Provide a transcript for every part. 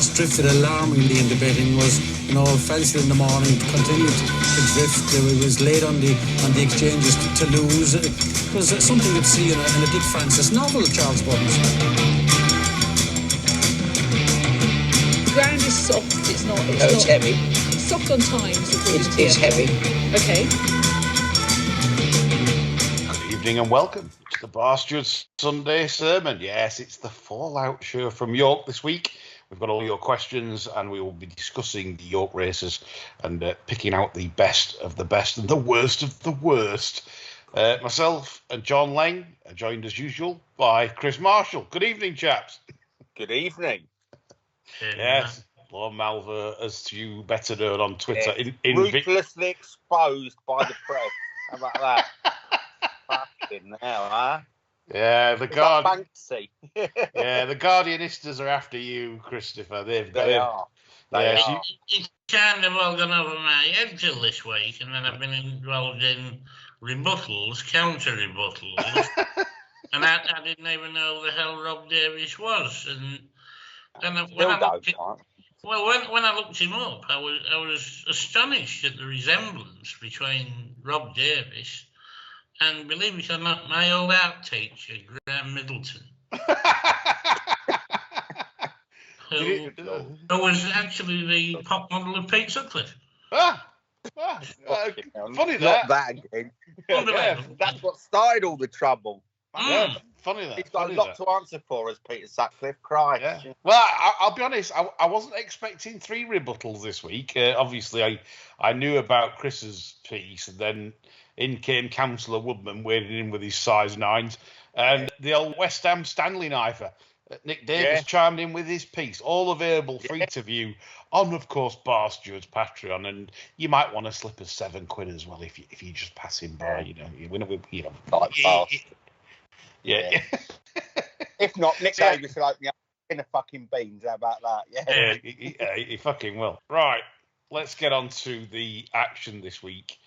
horse drifted alarmingly in the betting, was, fancied in the morning, continued to drift. It was late on the exchanges to lose. It was something you'd see in a Dick Francis novel, Charles Buttons. The ground is soft. It's heavy. It's soft on times. It's heavy. Okay. Good evening and welcome to the Ebor Sunday Sermon. Yes, it's the Fallout show from York this week. We've got all your questions and we will be discussing the York races and picking out the best of the best and the worst of the worst. Myself and John Lang are joined as usual by Chris Marshall. Good evening, chaps. Good evening. Yes, Lord Malver, as you better known on Twitter. Ruthlessly exposed by the press. How about that? Fucking hell, huh? Yeah, the Guardianistas are after you, Christopher. They are. It's kind of all gone over my head till this week, and then I've been involved in counter rebuttals, and I didn't even know who the hell Rob Davies was. And when I looked him up, I was astonished at the resemblance between Rob Davies and, believe it or not, my old art teacher, Graham Middleton, who was actually the pop model of Pete Sutcliffe. Funny that. Not that again. That's what started all the trouble. Yeah, funny that. He's got a lot to answer for as Peter Sutcliffe. Christ. Yeah. Well, I'll be honest, I wasn't expecting 3 rebuttals this week. Obviously, I knew about Chris's piece, and then in came Councillor Woodman wading in with his size 9s, and the old West Ham Stanley knifer. Nick Davis chimed in with his piece, all available free to view on, of course, Bar Steward's Patreon, and you might want to slip us £7 as well if you just pass him by, Yeah. If not, Nick Davis will open up in a fucking beans. How about that? Yeah, he fucking will. Right, let's get on to the action this week.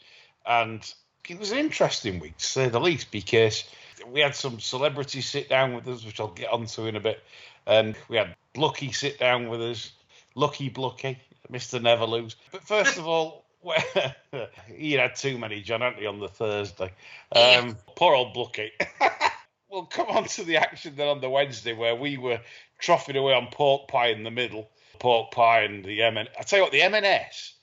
And it was an interesting week, to say the least, because we had some celebrities sit down with us, which I'll get onto in a bit. And we had Blucky sit down with us, Lucky Blucky, Mr. Never Lose. But first of all, he had too many, John, hadn't he, on the Thursday? Poor old Blucky. We'll come on to the action then on the Wednesday, where we were troughing away on pork pie in the middle. Pork pie and the M&S. I tell you what, the M&S,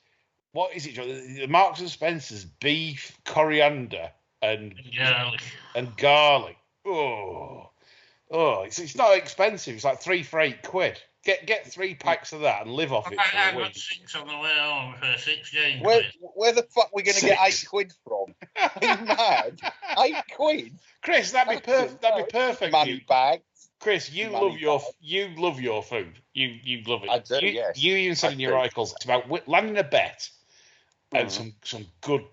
what is it, John? The Marks and Spencer's beef, coriander, and garlic. Oh, it's not expensive. It's like 3 for £8. Get 3 packs of that and live off it for a week. I got 6 on the way home for 16 Where the fuck are we going to get £8 from? Are you mad? £8? Chris, that'd be perfect. That'd be perfect. Money bags. Chris, you love your food. You love it. I do. Yes. You even said in your articles it's about landing a bet and some good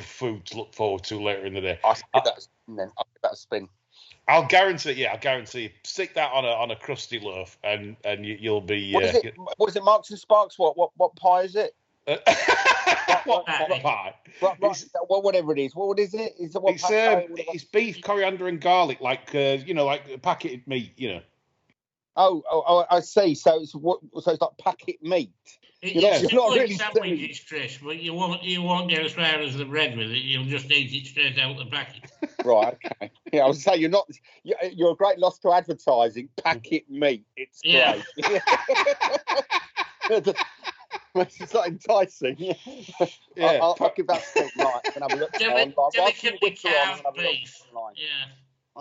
food to look forward to later in the day. I'll give that a spin. I'll guarantee. Yeah, I'll guarantee. Stick that on a crusty loaf, and you'll be. What is it? What is it? Marks and Sparks. What pie is it? What pie? Well, whatever it is. What is it? It's beef, coriander, and garlic, like packeted meat. Oh, I see. So it's like packet meat. It's not really sandwiches, Chris, but you won't get as far as the bread with it. You'll just eat it straight out the packet. Right. Okay. Yeah, I was saying you're a great loss to advertising. Packet meat. It's great. It's not enticing. Yeah. I'll give that still right. And have a look online. Delicately carved beef. I'll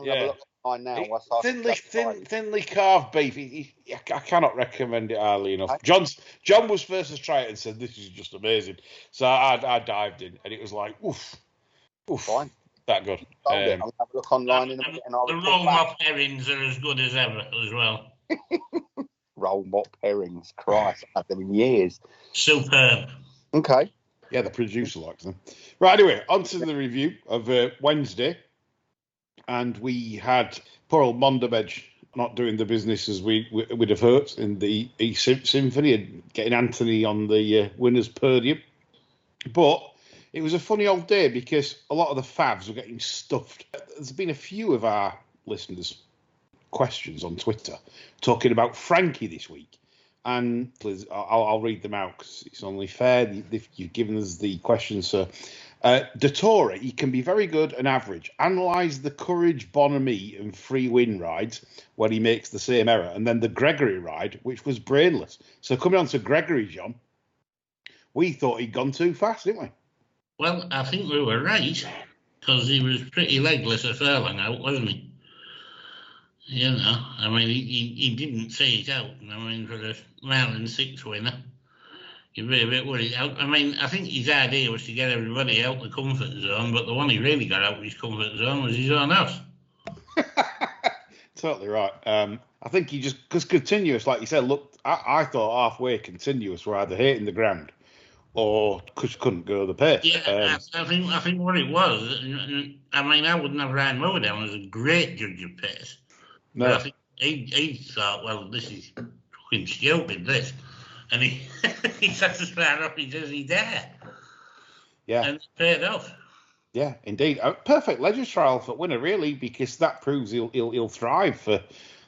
have a look online now. Thinly carved beef. I cannot recommend it highly enough. John was first to try it and said this is just amazing. So I dived in and it was like oof. Fine. That good. I'll have a look online in a minute. And the roll mop herrings are as good as ever as well. Roll mop herrings, Christ, I've had them in years. Superb. Okay. Yeah, the producer likes them. Right, anyway, on to the review of Wednesday. And we had poor old Mondabedge not doing the business as we'd have hoped in the East Symphony and getting Anthony on the winner's podium. But it was a funny old day because a lot of the favs were getting stuffed. There's been a few of our listeners' questions on Twitter talking about Frankie this week. And please, I'll read them out because it's only fair. You've given us the questions, sir. Dottore, he can be very good and average. Analyse the Courage, Bonhomie and Free Win rides when he makes the same error. And then the Gregory ride, which was brainless. So coming on to Gregory, John, we thought he'd gone too fast, didn't we? Well, I think we were right, because he was pretty legless a furlong out, wasn't he? You know, I mean, he didn't see it out. I mean, for a round and 6 winner, you'd be a bit worried. I mean, I think his idea was to get everybody out the comfort zone, but the one he really got out of his comfort zone was his own house. Totally right. I think he just, because Continuous, like you said, look, I thought halfway Continuous were either hating the ground or couldn't go the pace. Yeah, I think what it was, I mean, I wouldn't have Ryan Moore down as a great judge of pace. No. But I think he thought, well, this is fucking stupid, this. And he sat as far off as he dare. Yeah. And it paid off. Yeah, indeed. A perfect ledger trial for winner, really, because that proves he'll thrive for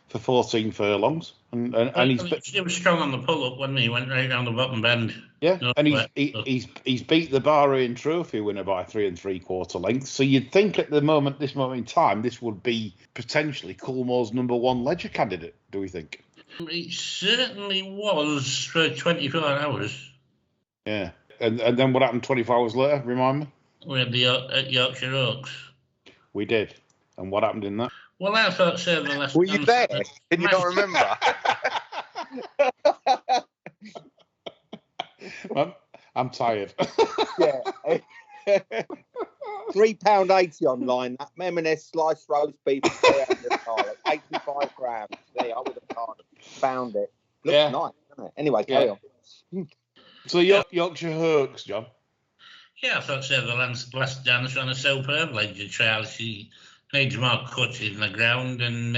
14 furlongs. And he was strong on the pull-up, wasn't he? He went right down the bottom bend. Yeah, and he's beat the Bahrain Trophy winner by 3 3/4 lengths. So you'd think at this moment in time, this would be potentially Coolmore's #1 ledger candidate. Do we think? It certainly was for 24 hours. Yeah, and then what happened 24 hours later? Remind me. We had at Yorkshire Oaks. We did, and what happened in that? Well, I thought so. The last. Were you there? Can you not remember? I'm tired. Yeah. £3.80 online. That M&S sliced roast beef, 85 grams. There, I would have found it. Looks nice, doesn't it? Anyway, carry on. So Yorkshire Oaks, John. Yeah, I thought so. The last dance on a superb ledger trial. She needs more cut in the ground, and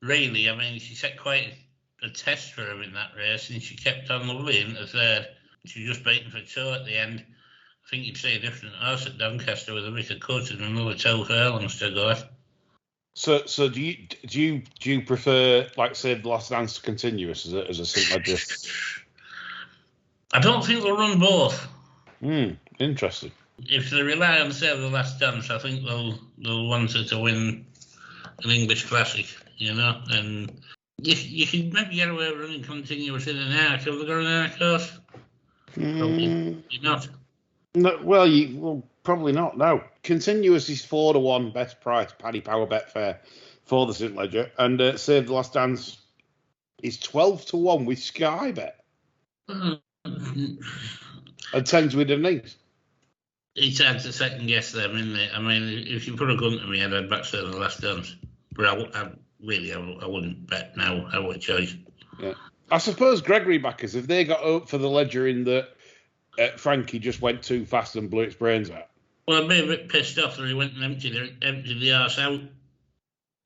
really, I mean, she set quite a test for him in that race, and she kept on lovely in the third. She was just beaten for 2 at the end. I think you'd see a different horse at Doncaster with a bit of cut and another 2 furlongs to go. So do you prefer, like, say, the Last Dance to Continuous as a St. Ledger? I don't think they'll run both. Interesting. If they rely on, say, the Last Dance, I think they'll want her to win an English classic, you know, and you can maybe get away with running Continuous in an arc. Have they got an arc horse? Probably not. No, well, probably not. No, Continuous is 4-1 best price, Paddy Power Betfair for the St. Ledger, and Save the Last Dance is 12-1 with Sky Bet, and 10s with Denise. It's hard to second guess them, isn't it? I mean, if you put a gun to me, I'd back Save the Last Dance, but I wouldn't bet now. I would choice. Yeah. I suppose Gregory backers, if they got up for the ledger in that Frankie just went too fast and blew its brains out. Well, I'd be a bit pissed off that he went and emptied the arse out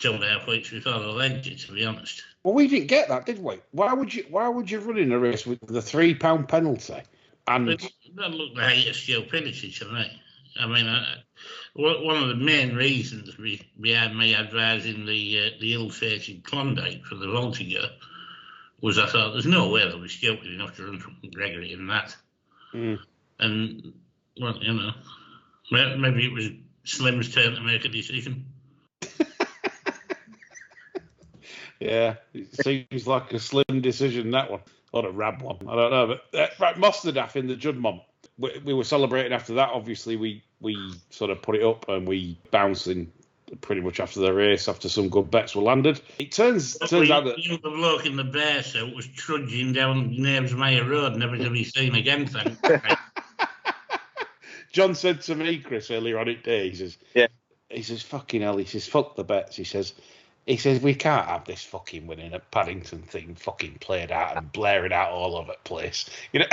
2.5 weeks before the ledger, to be honest. Well, we didn't get that, did we? Why would you run in a race with the £3 penalty? And that looked like height of stupidity to me. I mean, one of the main reasons behind me advising the ill-fated Klondike for the Voltiger was I thought there's no way they'll be stupid enough to run from Gregory in that. And, well, you know, maybe it was Slim's turn to make a decision. Yeah, it seems like a slim decision, that one. Or a rab one, I don't know. But right, Mosterdaff in the Judmont. We were celebrating after that. Obviously, we sort of put it up and we bounced in pretty much after the race, after some good bets were landed. It turns out that the bloke in the bear suit was trudging down Knavesmire Road, never to be seen again. Thank John said to me, Chris, earlier on it day, he says, fucking hell, he says, fuck the bets. He says, we can't have this fucking winning at Paddington thing fucking played out and blaring out all over the place. You know,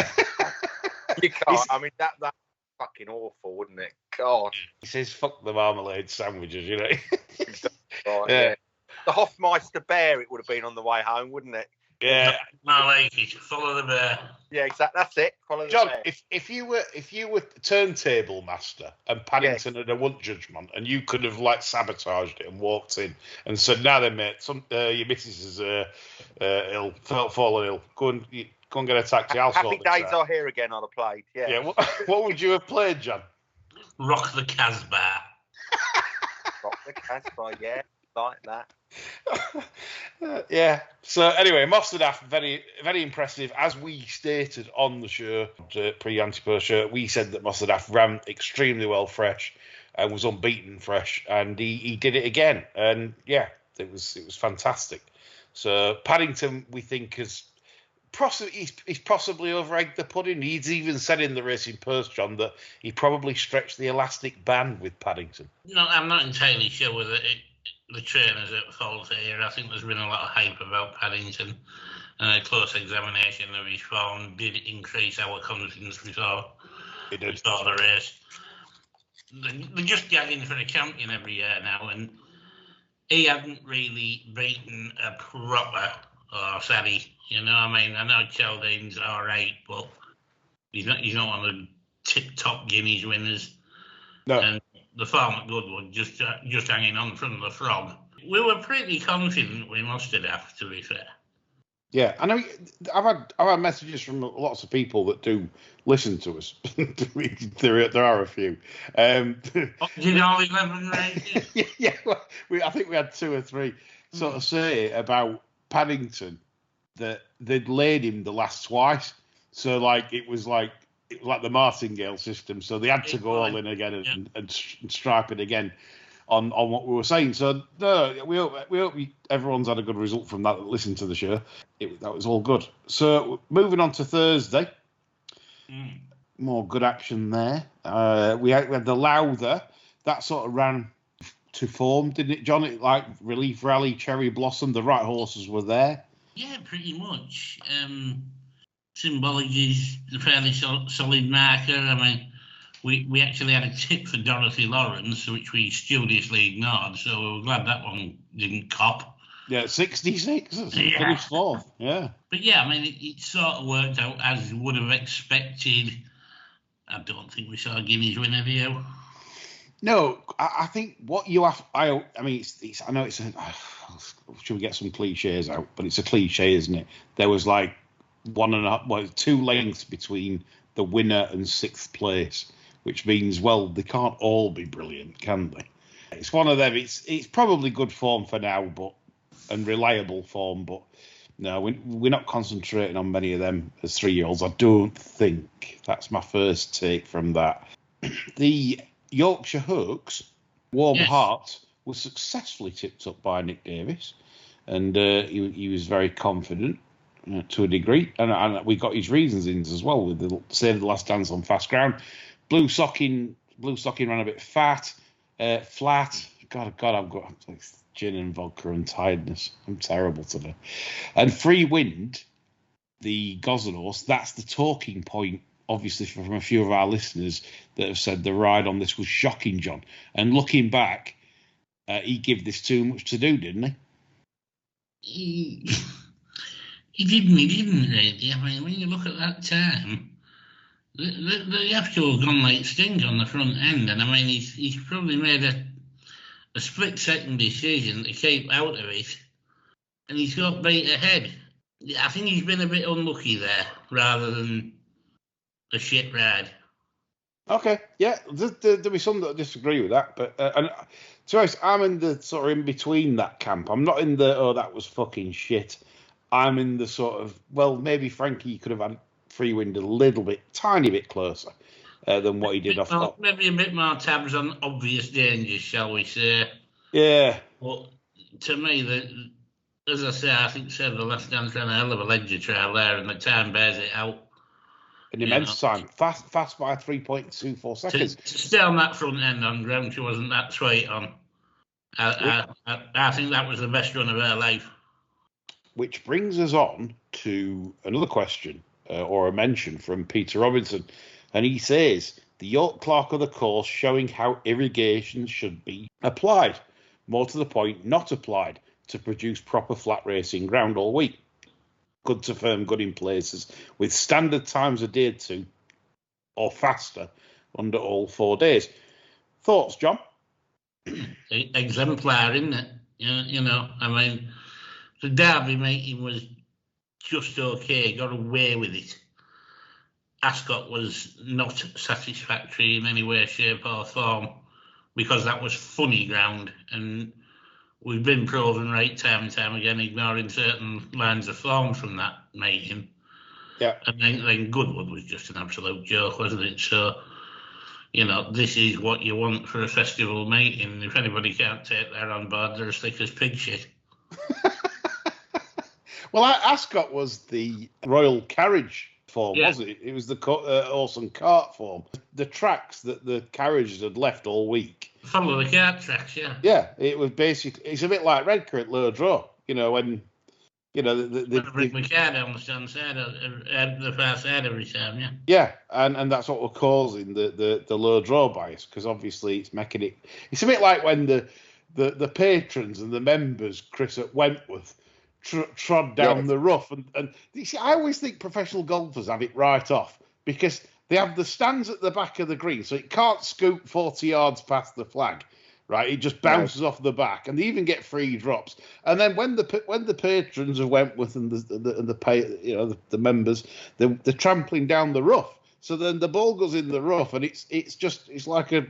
you can't. I mean, that's fucking awful, wouldn't it? God. He says, fuck the marmalade sandwiches, you know. Right, yeah. The Hofmeister bear, it would have been on the way home, wouldn't it? Yeah. I like it. Follow the bear. Yeah, exactly. That's it. Follow the John, bear. if you were turntable master and Paddington had a want judgment and you could have like sabotaged it and walked in and said, "Now then, mate, your missus is ill, fallen ill. Go and get a taxi. I'll Happy sort this days out." are here again on the plate. Yeah. Yeah. What would you have played, John? Rock the Casbah. Rock the Casbah, yeah, like that. Yeah. So anyway, Mostadaff, very, very impressive. As we stated on the show, pre-Antipur show, we said that Mostadaff ran extremely well fresh and was unbeaten fresh, and he did it again. And yeah, it was fantastic. So Paddington, we think, he's possibly over-egged the pudding. He's even said in the Racing Post, John, that he probably stretched the elastic band with Paddington. No, I'm not entirely sure whether the trainers at fault here. I think there's been a lot of hype about Paddington, and a close examination of his form did increase our confidence before the race. They're just gagging for a champion every year now, and he hadn't really beaten a proper horse, had he? You know what I mean? I know Chaldane's all right, but he's not one of the tip-top Guineas winners. No. And the form at Goodwood just hanging on from the frog. We were pretty confident we must have, to be fair. Yeah, I know. I've had messages from lots of people that do listen to us. there are a few. Did all 11 races? Yeah. I think we had 2 or 3 sort of say about Paddington that they'd laid him the last twice. So like it was like the martingale system. So they had to go all in again and stripe it again on what we were saying. So no, we hope everyone's had a good result from that listen to the show. That was all good. So moving on to Thursday, more good action there. We had the Lowther that sort of ran to form, didn't it, John? It like Relief Rally, Cherry Blossom, the right horses were there. Yeah, pretty much. Symbology is a fairly solid marker. I mean, we actually had a tip for Dorothy Lawrence, which we studiously ignored, so we were glad that one didn't cop. Yeah, 66. Finished 4th. Yeah. But yeah, I mean, it sort of worked out as you would have expected. I don't think we saw a Guineas winner, do you? No, I think what you have. I mean, it's. I know it's. Should we get some cliches out? But it's a cliche, isn't it? There was like 2 lengths between the winner and 6th place, which means, well, they can't all be brilliant, can they? It's one of them. It's probably good form for now, and reliable form, but no, we're not concentrating on many of them as 3-year-olds. I don't think. That's my first take from that. The Yorkshire Hoax, Warm Heart, was successfully tipped up by Nick Davis, and he was very confident to a degree, and we got his reasons in as well with the Save the Last Dance on fast ground. Blue Socking ran a bit flat. God, I've got gin and vodka and tiredness. I'm terrible today. And Free Wind, the Gosling horse, that's the talking point, obviously, from a few of our listeners that have said the ride on this was shocking, John. And looking back, he gave this too much to do, didn't he? He didn't really. I mean, when you look at that time, they have to have gone like stink on the front end. And I mean, he's probably made a split-second decision to keep out of it, and he's got beat ahead. I think he's been a bit unlucky there, rather than a shit ride. Okay, yeah, there'll be some that disagree with that, but and to be honest, I'm in the sort of in between that camp. I'm not in the that was fucking shit. I'm in the sort of, well, maybe Frankie could have had Free Wind a little bit, tiny bit closer than what he did off top. Maybe a bit more tabs on obvious dangers, shall we say? Yeah. But to me, as I say, I think Save the Last Dance ran a hell of a ledger trail there, and the time bears it out. An immense time, fast by 3.24 seconds. To stay on that front end on ground she wasn't that sweet on. I think that was the best run of her life. Which brings us on to another question or a mention from Peter Robinson. And he says, the York Clerk of the course showing how irrigation should be applied. More to the point, not applied to produce proper flat racing ground all week. good to firm, good in places, with standard times adhered to or faster under all 4 days. Thoughts, John? Exemplar, isn't it? You know, I mean, the Derby meeting was just okay, got away with it. Ascot was not satisfactory in any way, shape or form, because that was funny ground, and we've been proven right time and time again, ignoring certain lines of form from that meeting. Yeah. And then Goodwood was just an absolute joke, wasn't it? So, you know, this is what you want for a festival meeting. If anybody can't take that on board, they're as thick as pig shit. Well, Ascot was the royal carriage form, wasn't it? It was the horse and cart form. The tracks that the carriages had left all week. Follow the cart tracks, yeah. Yeah, it was basically, it's a bit like Redcar at Low Draw, you know, when, you know, bring the car down the stand side, the far side every time, yeah. Yeah, and that's what we're causing the low draw bias, because obviously it's making it. It's a bit like when the patrons and the members, Chris, at Wentworth, trod down the rough, and you see, I always think professional golfers have it right off, because they have the stands at the back of the green, so it can't scoop 40 yards past the flag. Right, it just bounces off the back, and they even get free drops. And then when the patrons of Wentworth and the members, they're trampling down the rough. So then the ball goes in the rough, and it's like a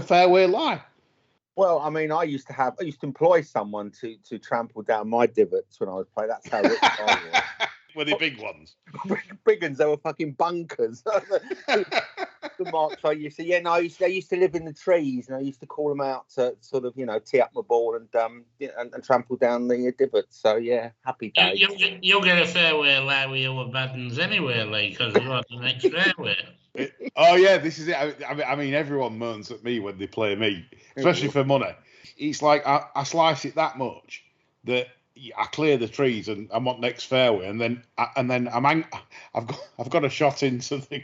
fairway lie. Well, I mean, I used to employ someone to trample down my divots when I was playing. That's how rich I was. Were they big ones? Big ones, they were fucking bunkers. The marks I used to, I used to live in the trees, and I used to call them out to sort of, tee up my ball and trample down the divots. So yeah, happy days. You'll get a fairway lie with your battens anyway, because you're on the next fairway. Oh yeah, this is it. I mean, everyone moans at me when they play me, especially for money. It's like I slice it that much that I clear the trees and I'm on next fairway, and then I've got a shot into the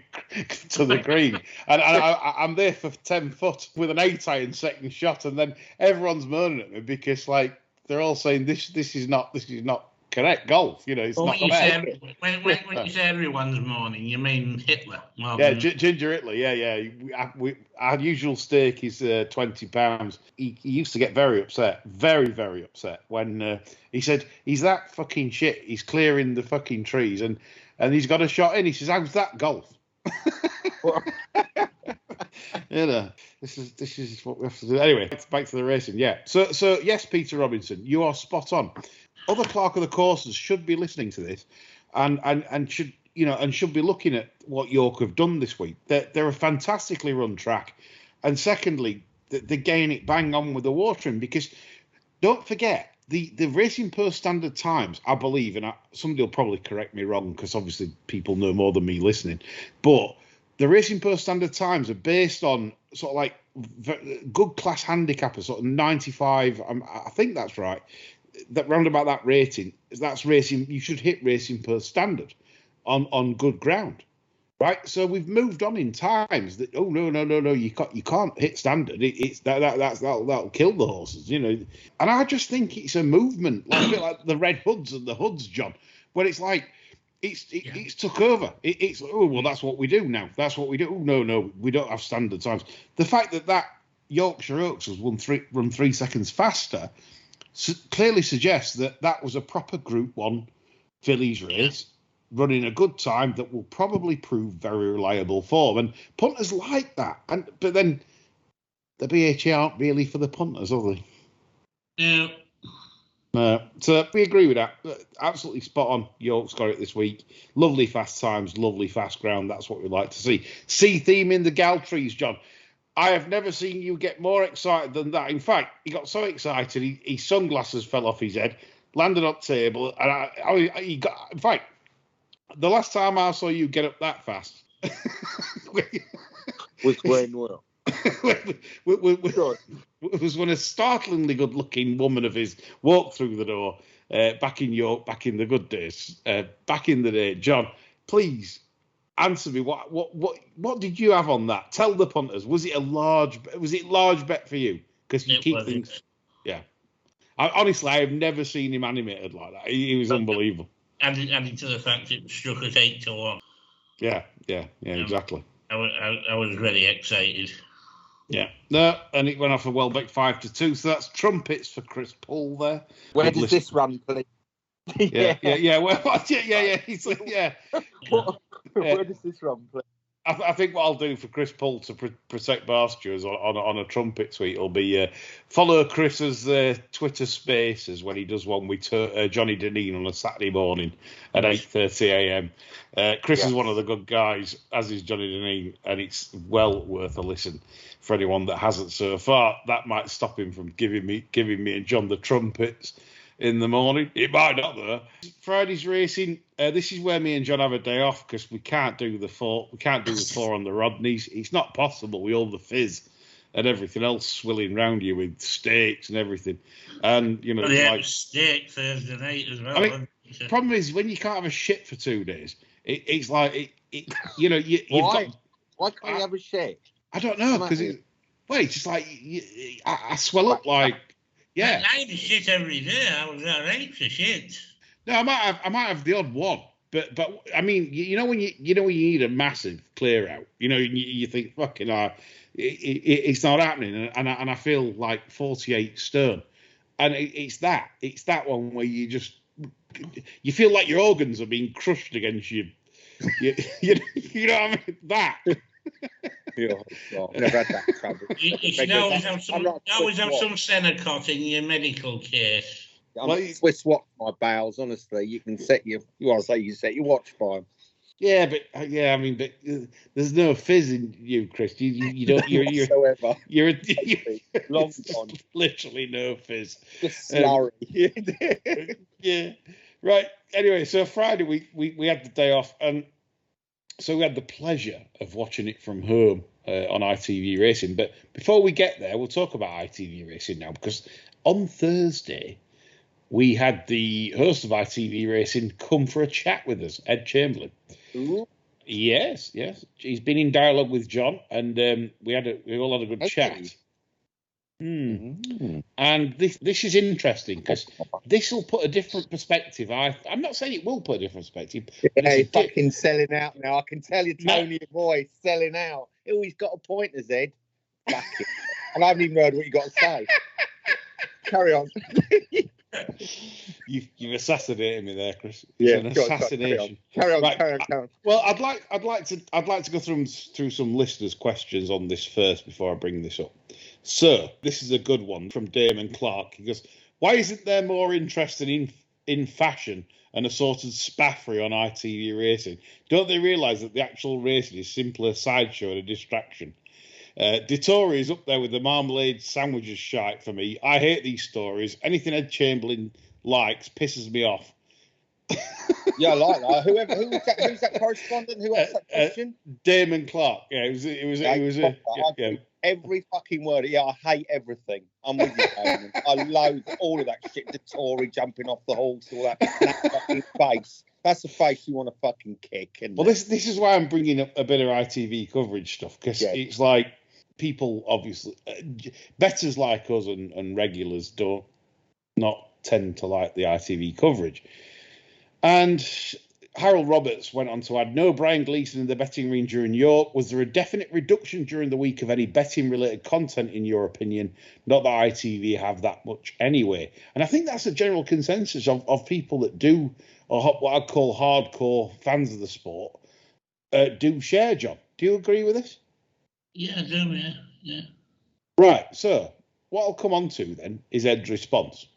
green, and I'm there for 10 foot with an 8-iron second shot, and then everyone's moaning at me because like they're all saying this is not correct golf. It's not fair. When you say everyone's moaning, you mean Hitler? Ginger Hitler. Yeah. Our usual stake is £20. He used to get very upset, very, very upset when he said he's that fucking shit. He's clearing the fucking trees and he's got a shot in. He says, "How's that golf?" This is what we have to do. Anyway, back to the racing. Yeah. So yes, Peter Robinson, you are spot on. Other clerk of the courses should be listening to this, and should be looking at what York have done this week. They're a fantastically run track, and secondly, they're getting it bang on with the watering, because don't forget the Racing Post standard times, I believe, and somebody will probably correct me wrong because obviously people know more than me listening, but the Racing Post standard times are based on sort of like good class handicappers, sort of 95. I think that's right. That round about that rating, that's racing. You should hit Racing Post standard on good ground, right? So we've moved on in times that no, you can't hit standard. That'll kill the horses, And I just think it's a movement, like a bit like the Red Hoods and the Hoods, John, where it's like it's took over. It's that's what we do now. That's what we do. No, we don't have standard times. The fact that Yorkshire Oaks was run 3 seconds faster clearly suggests that was a proper Group 1 fillies race, running a good time that will probably prove very reliable form. And punters like that. But then the BHA aren't really for the punters, are they? Yeah. No. So we agree with that. Absolutely spot on. York's got it this week. Lovely fast times, lovely fast ground. That's what we like to see. Sea theme in the Galtrees, John. I have never seen you get more excited than that. In fact, he got so excited, his sunglasses fell off his head, landed on the table, and he got. In fact, the last time I saw you get up that fast was when well. It was when a startlingly good-looking woman of his walked through the door back in York, back in the good days, back in the day. John, please answer me. What did you have on that? Tell the punters. Was it large bet for you? Because you keep things. Yeah. Honestly, I have never seen him animated like that. He was unbelievable. added to the fact it was struck at 8-1. Yeah, exactly. I was very excited. Yeah, no, and it went off a Welbeck 5-2. So that's trumpets for Chris Paul there. Where does this run, please? Yeah. Well, yeah. He's like, yeah. Where does this run, please? I think what I'll do for Chris Paul to protect Barstewards on a trumpet tweet will be follow Chris's Twitter Spaces when he does one with Johnny Deneen on a Saturday morning at 8:30 a.m. Chris is one of the good guys, as is Johnny Deneen, and it's well worth a listen for anyone that hasn't so far. That might stop him from giving me and John the trumpets in the morning. It might not, though. Friday's racing. This is where me and John have a day off because we can't do the 4. We can't do the 4 on the Rodneys. It's not possible with all the fizz and everything else swilling round you with steaks and everything. And steak Thursday night as well. I mean, the problem is when you can't have a shit for 2 days. It's like Why can't you have a shit? I don't know because it's just like I swell up like. Yeah, I had shit every day. I was all right for shit. No, I might have the odd one, but I mean, when you need a massive clear out, you think fucking it's not happening, and I feel like 48 stone, and it's that one where you feel like your organs are being crushed against you. You know what I mean? That. I've never had that trouble. You should always have some Senecot in your medical case. I'm Swiss watch my bowels, honestly. You can set your watch by them. Yeah, but there's no fizz in you, Chris. You don't. You're long gone. Literally no fizz. Just slurry. Yeah. Right. Anyway, so Friday we had the day off, and so we had the pleasure of watching it from home on ITV Racing. But before we get there, we'll talk about ITV Racing now, because on Thursday we had the host of ITV Racing come for a chat with us, Ed Chamberlain. Ooh. Yes. He's been in dialogue with John, and we all had a good chat. Mm. And this is interesting because this will put a different perspective. I'm not saying it will put a different perspective. Yeah, he's fucking selling out now. I can tell you, Tony, your boy, selling out. Oh, he's got a point, has Ed. And I haven't even heard what you got to say. Carry on. You've assassinated me there, Chris. Yeah, it's an assassination. Carry on. Well, I'd like to go through some listeners' questions on this first before I bring this up. So this is a good one from Damon Clark. He goes, "Why isn't there more interest in fashion and assorted spaffery on ITV Racing? Don't they realise that the actual racing is simply a sideshow and a distraction? Dettori is up there with the marmalade sandwiches shite for me. I hate these stories. Anything Ed Chamberlain likes pisses me off." Yeah, I like that. Who's that correspondent who asked that question? Damon Clark. Yeah, it was every fucking word. Yeah, I hate everything. I'm with you, Damon. I loathe all of that shit. The Tory jumping off the horse, all that fucking face. That's the face you want to fucking kick. Well, this is why I'm bringing up a bit of ITV coverage stuff, because it's like people obviously bettors like us and regulars don't not tend to like the ITV coverage. And Harold Roberts went on to add, "No Brian Gleeson in the betting ring during York. Was there a definite reduction during the week of any betting-related content, in your opinion? Not that ITV have that much anyway." And I think that's a general consensus of people that do, or what I'd call hardcore fans of the sport, do share, John. Do you agree with this? Yeah, I do, yeah. Right, so what I'll come on to then is Ed's response.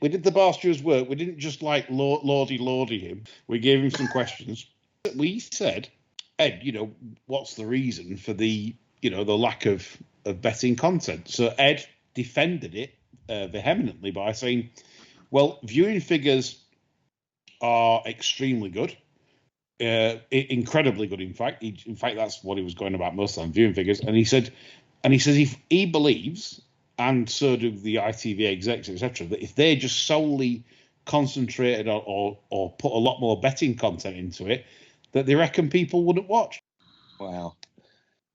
We did the Barstewards work. We didn't just like lordy him. We gave him some questions. We said, "Ed, what's the reason for the lack of betting content?" So Ed defended it vehemently by saying, "Well, viewing figures are extremely good, incredibly good. In fact, that's what he was going about most of the time, viewing figures." And he says if he believes, and so do the ITV execs, etc., that if they just solely concentrated or put a lot more betting content into it, that they reckon people wouldn't watch. Wow.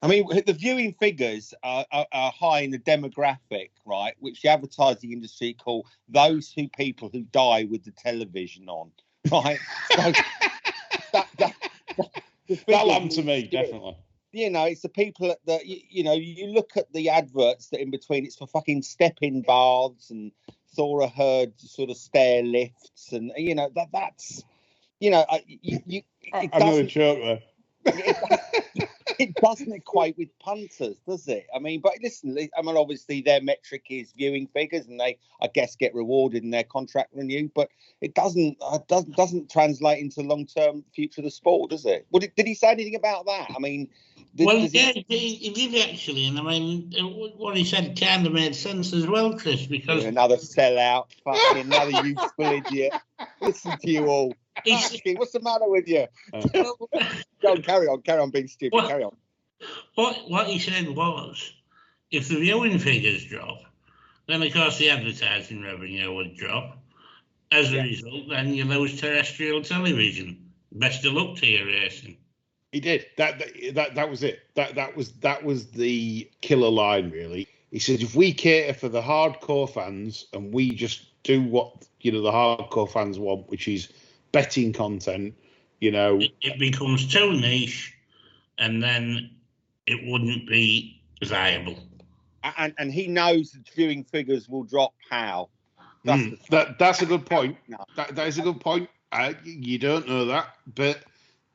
I mean, the viewing figures are high in the demographic, right, which the advertising industry call those people who die with the television on, right? So that'll happen to me, definitely. You know, it's the people that, you know, you look at the adverts that in between, it's for fucking step-in baths and Thora Heard sort of stair lifts, and, you know, that's, you know, I know the joke there. It doesn't equate with punters, does it? I mean, but listen, I mean, obviously their metric is viewing figures, and they, I guess, get rewarded in their contract renew. But it doesn't translate into long-term future of the sport, does it? Did he say anything about that? I mean, he did actually, and I mean, what he said kind of made sense as well, Chris, because another sellout, fucking another useful idiot. Listen to you all. What's the matter with you? Go on, carry on being stupid. Carry on. What he said was, if the viewing figures drop, then of course the advertising revenue would drop. As a result, then you lose terrestrial television. Best of luck to you, racing. He did. That was it. That was the killer line, really. He said, if we cater for the hardcore fans and we just do what, you know, the hardcore fans want, which is betting content, you know, it becomes too niche, and then it wouldn't be viable. And he knows that viewing figures will drop. How? That's a good point. That is a good point. You don't know that, but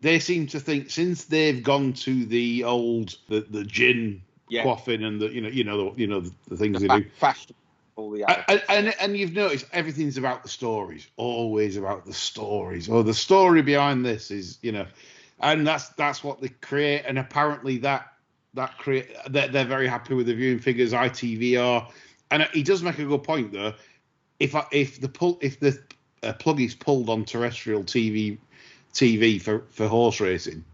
they seem to think, since they've gone to the old the gin quaffing and the things they do. Fashion. And you've noticed everything's about the stories, always about the stories. Or the story behind this is, you know, and that's what they create. And apparently that they're very happy with the viewing figures. ITV are, and he does make a good point though. If the plug is pulled on terrestrial TV for horse racing,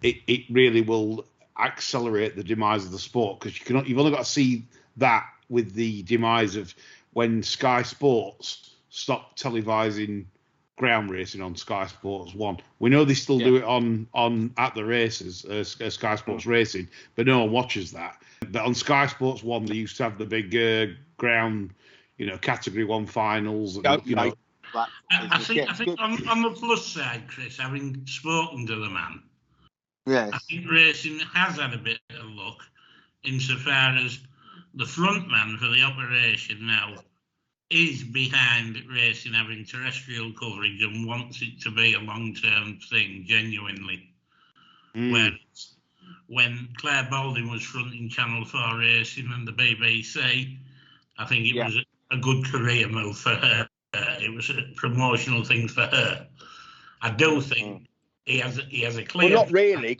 it really will accelerate the demise of the sport, because you've only got to see that with the demise of when Sky Sports stopped televising ground racing on Sky Sports 1. We know they still do it on at the races, Sky Sports Racing, but no one watches that. But on Sky Sports 1, they used to have the big ground, you know, Category 1 finals. And, you know, I think on the plus side, Chris, having spoken to the man, I think racing has had a bit of luck insofar as the front man for the operation now is behind racing having terrestrial coverage and wants it to be a long-term thing, genuinely. Whereas when Claire Balding was fronting Channel 4 Racing and the BBC, I think it was a good career move for her. It was a promotional thing for her. I do think he has a clear. Well, not really,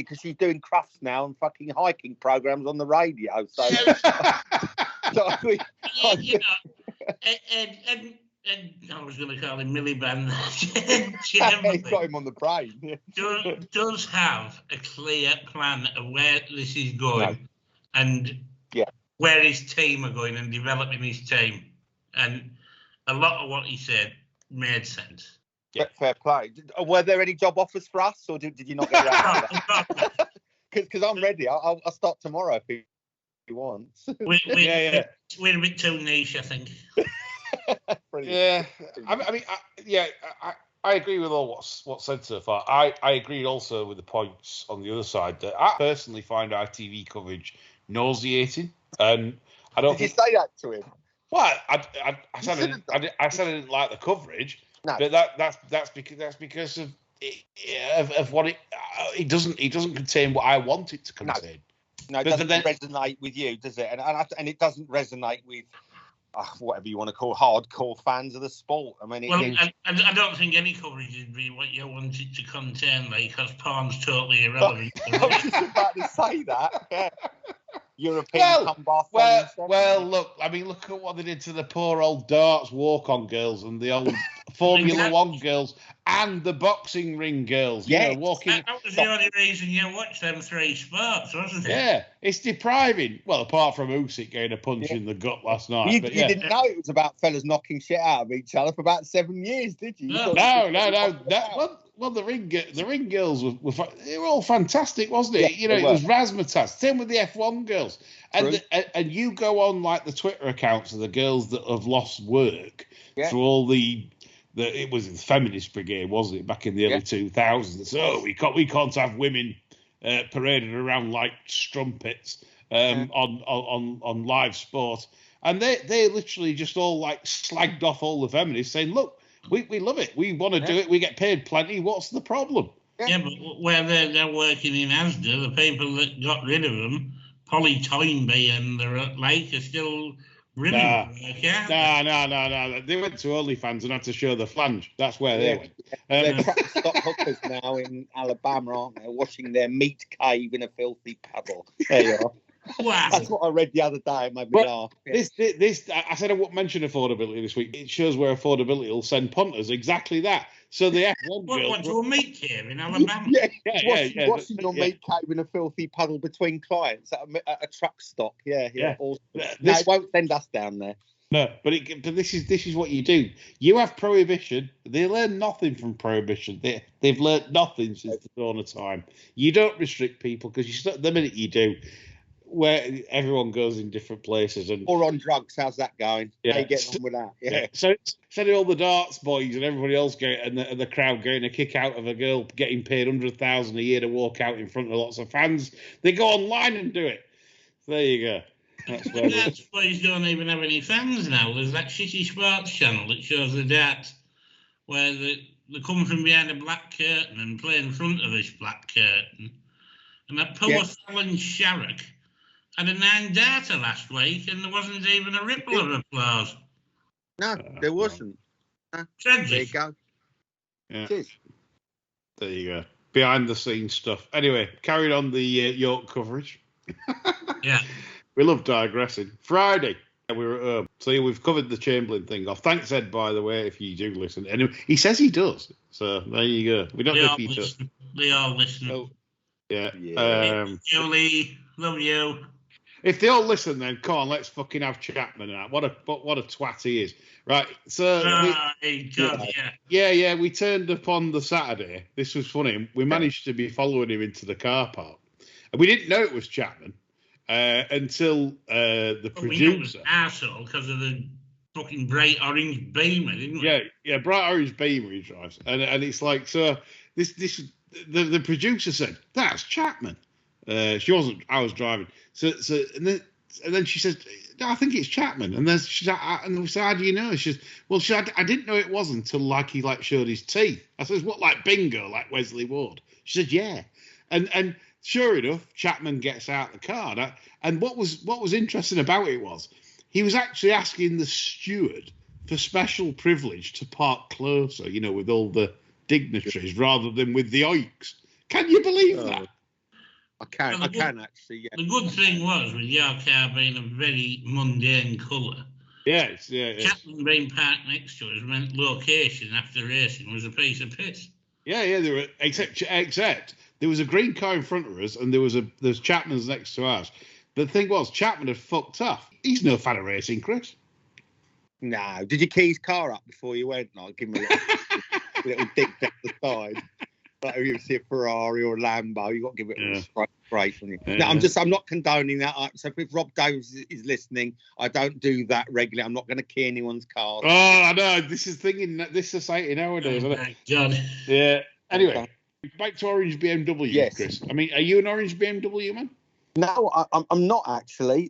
because she's doing crafts now and fucking hiking programs on the radio. So, and I was going to call him Miliband. He's got him on the brain. Does have a clear plan of where this is going, and where his team are going, and developing his team, and a lot of what he said made sense. Yeah, fair play. Were there any job offers for us, or did you not get around to that? Because I'm ready. I'll start tomorrow if he wants. We're a bit too niche, I think. Yeah, I agree with all what's said so far. I agree also with the points on the other side that I personally find ITV coverage nauseating, and I don't. Did you say that to him? Well, I said I didn't like the coverage. No. But that's because of what it doesn't contain what I want it to contain. No, it doesn't resonate with you, does it? And it doesn't resonate with whatever you want to call hardcore fans of the sport. I mean, I don't think any coverage would be what you want it to contain, because porn's totally irrelevant. I was just about to say that. Yeah. European well, look. I mean, look at what they did to the poor old darts walk-on girls and the old Formula One girls and the boxing ring girls. Yeah, You know, walking. That was the only reason you watched them three sports, wasn't it? Yeah, it's depriving. Well, apart from Usyk getting a punch in the gut last night. You, but you didn't know it was about fellas knocking shit out of each other for about 7 years, did you? No. Well, the ring girls they were all fantastic, wasn't it? Yeah, You know, they it were. was razzmatazz. Same with the F1 girls. True. And you go on like the Twitter accounts of the girls that have lost work through all it was the feminist brigade, wasn't it, back in the early 2000s? So we can't have women paraded around like strumpets on live sport, and they literally just all like slagged off all the feminists, saying, "Look, we love it, we want to do it, we get paid plenty. What's the problem?" Yeah, but where they're working in Asda, the people that got rid of them, Polly Toynbee and the like, are still brilliant. No. They went to OnlyFans and had to show the flange. That's where they went. They're truck stop hookers now in Alabama, aren't they? Washing their meat cave in a filthy puddle. There you are. Wow. That's what I read the other day. It made me laugh. Yeah. This I said I wouldn't mention affordability this week. It shows where affordability will send punters. Exactly that. So the F1 girls. What, to a meat cave in Alabama? Washing your meat cave in a filthy puddle between clients at a truck stop. Yeah. Awesome. No, it won't send us down there. No, but this is what you do. You have prohibition. They learn nothing from prohibition. They've learned nothing since the dawn of time. You don't restrict people because the minute you do, where everyone goes in different places or on drugs. How's that going? Yeah. How you getting on with that? Yeah. So all the darts boys and everybody else and the crowd getting a kick out of a girl getting paid $100,000 a year to walk out in front of lots of fans. They go online and do it. So there you go. That's why you don't even have any fans now. There's that shitty sports channel that shows the darts where they come from behind a black curtain and play in front of this black curtain. And that poor Fallon Sharrock had a 9-darter last week and there wasn't even a ripple of applause. No, there wasn't. Tragic. There you go. Yeah. It is. There you go. Behind the scenes stuff. Anyway, carried on the York coverage. Yeah. We love digressing. Friday, we were at home. So we've covered the Chamberlain thing off. Thanks, Ed, by the way, if you do listen. And he says he does. So there you go. We don't know if he does. They all listen. Oh, yeah. Julie, love you. If they all listen, then come on, let's fucking have Chapman out. What a twat he is. Right. So we turned up on the Saturday. This was funny. We managed to be following him into the car park. And we didn't know it was Chapman until the producer. We knew it was an arsehole because of the fucking bright orange Beamer, didn't we? Yeah, bright orange Beamer he drives. And it's like, so the producer said, "That's Chapman." She wasn't. I was driving. So and then she said, "No, I think it's Chapman." And then she said, "And we said, how do you know?" She said, "Well, I didn't know it wasn't until he showed his teeth." I said, "What, like bingo, like Wesley Ward?" She said, "Yeah." And sure enough, Chapman gets out the car. And what was interesting about it was he was actually asking the steward for special privilege to park closer, with all the dignitaries rather than with the oiks. Can you believe that? I can actually. Yeah. The good thing was with your car being a very mundane colour. Yes. Chapman being parked next to us meant location after racing was a piece of piss. Yeah. There were except there was a green car in front of us, and there's Chapman's next to us. But the thing was, Chapman had fucked off. He's no fan of racing, Chris. No. Did you key his car up before you went? No, give me a little dig down the side. Like if you see a Ferrari or a Lambo, you got to give it a straight on you. No, I'm not condoning that. So if Rob Davis is listening, I don't do that regularly. I'm not going to key anyone's car. Oh, I know. This is thinking this society nowadays, isn't it? God. Yeah. Anyway, back to orange BMW, yes. Chris. I mean, are you an orange BMW man? No, I'm not actually.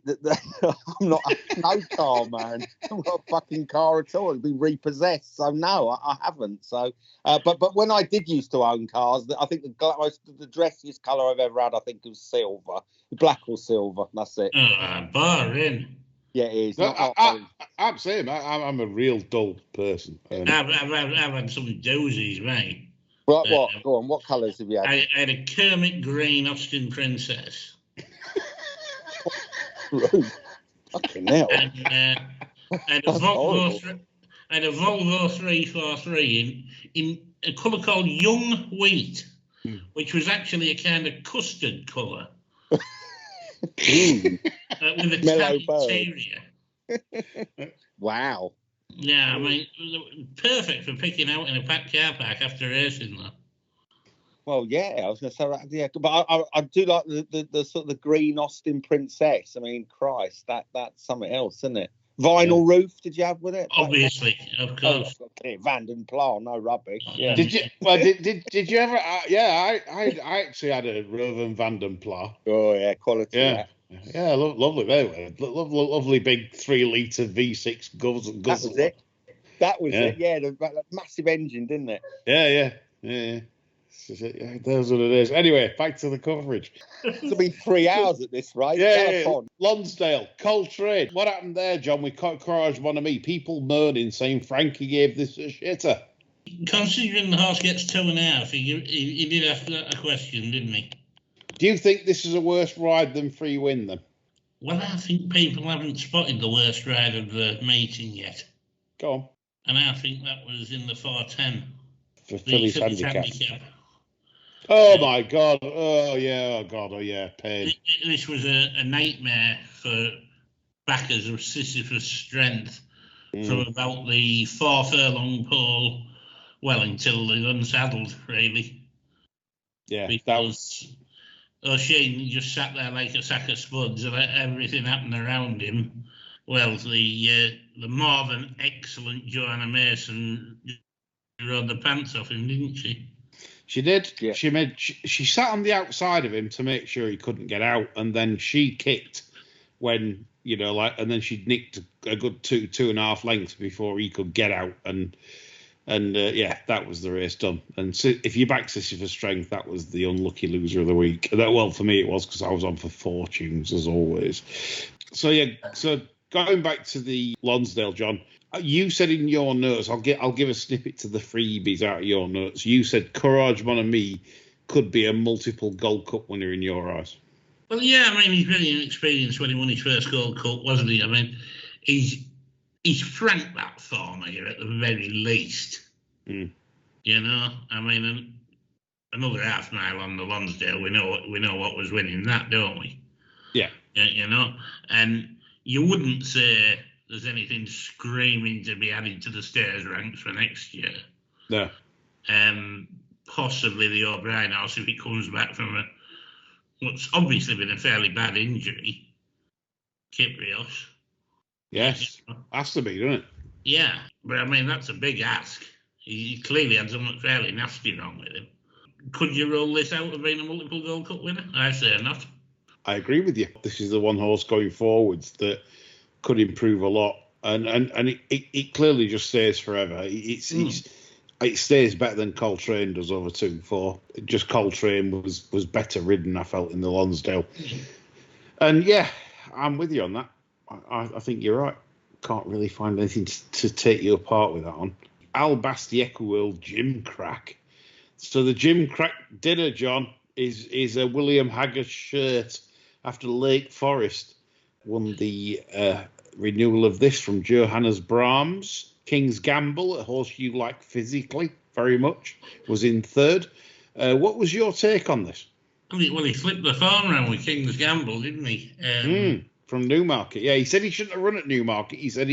I'm not no car man. I'm not a fucking car at all. It's been repossessed, so no, I haven't. So, but when I did used to own cars, I think the dressiest colour I've ever had, I think, was silver, black or silver. That's it. Boring. Yeah, it is. No, I'm saying I'm a real dull person. I've had some doozies, mate. What? Go on. What colours have you had? I had a Kermit Green Austin Princess. Fucking hell. And a I had a Volvo 343 in a colour called Young Wheat, which was actually a kind of custard colour. With a Mellow tan bird. interior. Wow. Yeah, I mean, perfect for picking out in a packed car park after racing, though. Well, yeah, I was going to say that. Yeah, but I do like the sort of the green Austin Princess. I mean, Christ, that's something else, isn't it? Vinyl roof, did you have with it? Obviously, of course. Vanden Plas, no rubbish. Yeah. Did you? Well, did you ever? I actually had a Rover Vanden Plas. Oh yeah, quality. Yeah. Yeah, lovely. They were lovely big 3-litre V6 guzzle. That was it. That was it. Yeah, the massive engine, didn't it? Yeah. Those are the days. Anyway, back to the coverage. It'll be 3 hours at this rate. Yeah. Lonsdale, Coltrane. What happened there, John, with Courage Mon Ami? People moaning, saying Frankie gave this a shitter. Considering the horse gets 2.5, he did ask that a question, didn't he? Do you think this is a worse ride than Free Win, then? Well, I think people haven't spotted the worst ride of the meeting yet. Go on. And I think that was in the 410. For Philly's handicap. Oh, my God. Oh, yeah. Pain. This was a nightmare for backers of Sisyphus strength from about the 4 furlong pole, well, until they unsaddled, really. Yeah, because O'Shane just sat there like a sack of spuds and let everything happen around him. Well, the more than excellent Joanna Mason rode the pants off him, didn't she? She did. Yeah. She sat on the outside of him to make sure he couldn't get out, and then she kicked when, and then she nicked a good 2.5 lengths before he could get out, and that was the race done. And so if you back Sisyphus strength, that was the unlucky loser of the week. Well, for me it was, because I was on for Fortunes as always. So going back to the Lonsdale, John, you said in your notes, I'll give a snippet to the freebies out of your notes. You said Courage Mon Ami could be a multiple Gold Cup winner in your eyes. Well, yeah, I mean, he's really inexperienced when he won his first Gold Cup, wasn't he? I mean, he's franked that form here at the very least. I mean, another half mile on the Lonsdale, we know what was winning that, don't we? Yeah. And you wouldn't say there's anything screaming to be added to the stairs ranks for next year. No. Possibly the O'Brien horse if he comes back from what's obviously been a fairly bad injury. Kyprios. Yes. Has to be, doesn't it? Yeah, but I mean, that's a big ask. He clearly had something fairly nasty wrong with him. Could you roll this out of being a multiple Gold Cup winner? I say not. I agree with you. This is the one horse going forwards that could improve a lot, and it clearly just stays forever. It stays better than Coltrane does over 2-4. Just Coltrane was better ridden, I felt, in the Lonsdale. And yeah, I'm with you on that. I think you're right. Can't really find anything to take you apart with that one. Al Basti Equiworld Gym Crack. So the Gym Crack dinner, John, is a William Haggard shirt after Lake Forest won the renewal of this from Johannes Brahms. King's Gamble, a horse you like physically very much, was in third. What was your take on this? Well, he flipped the form around with King's Gamble, didn't he? From Newmarket. Yeah, he said he shouldn't have run at Newmarket. He said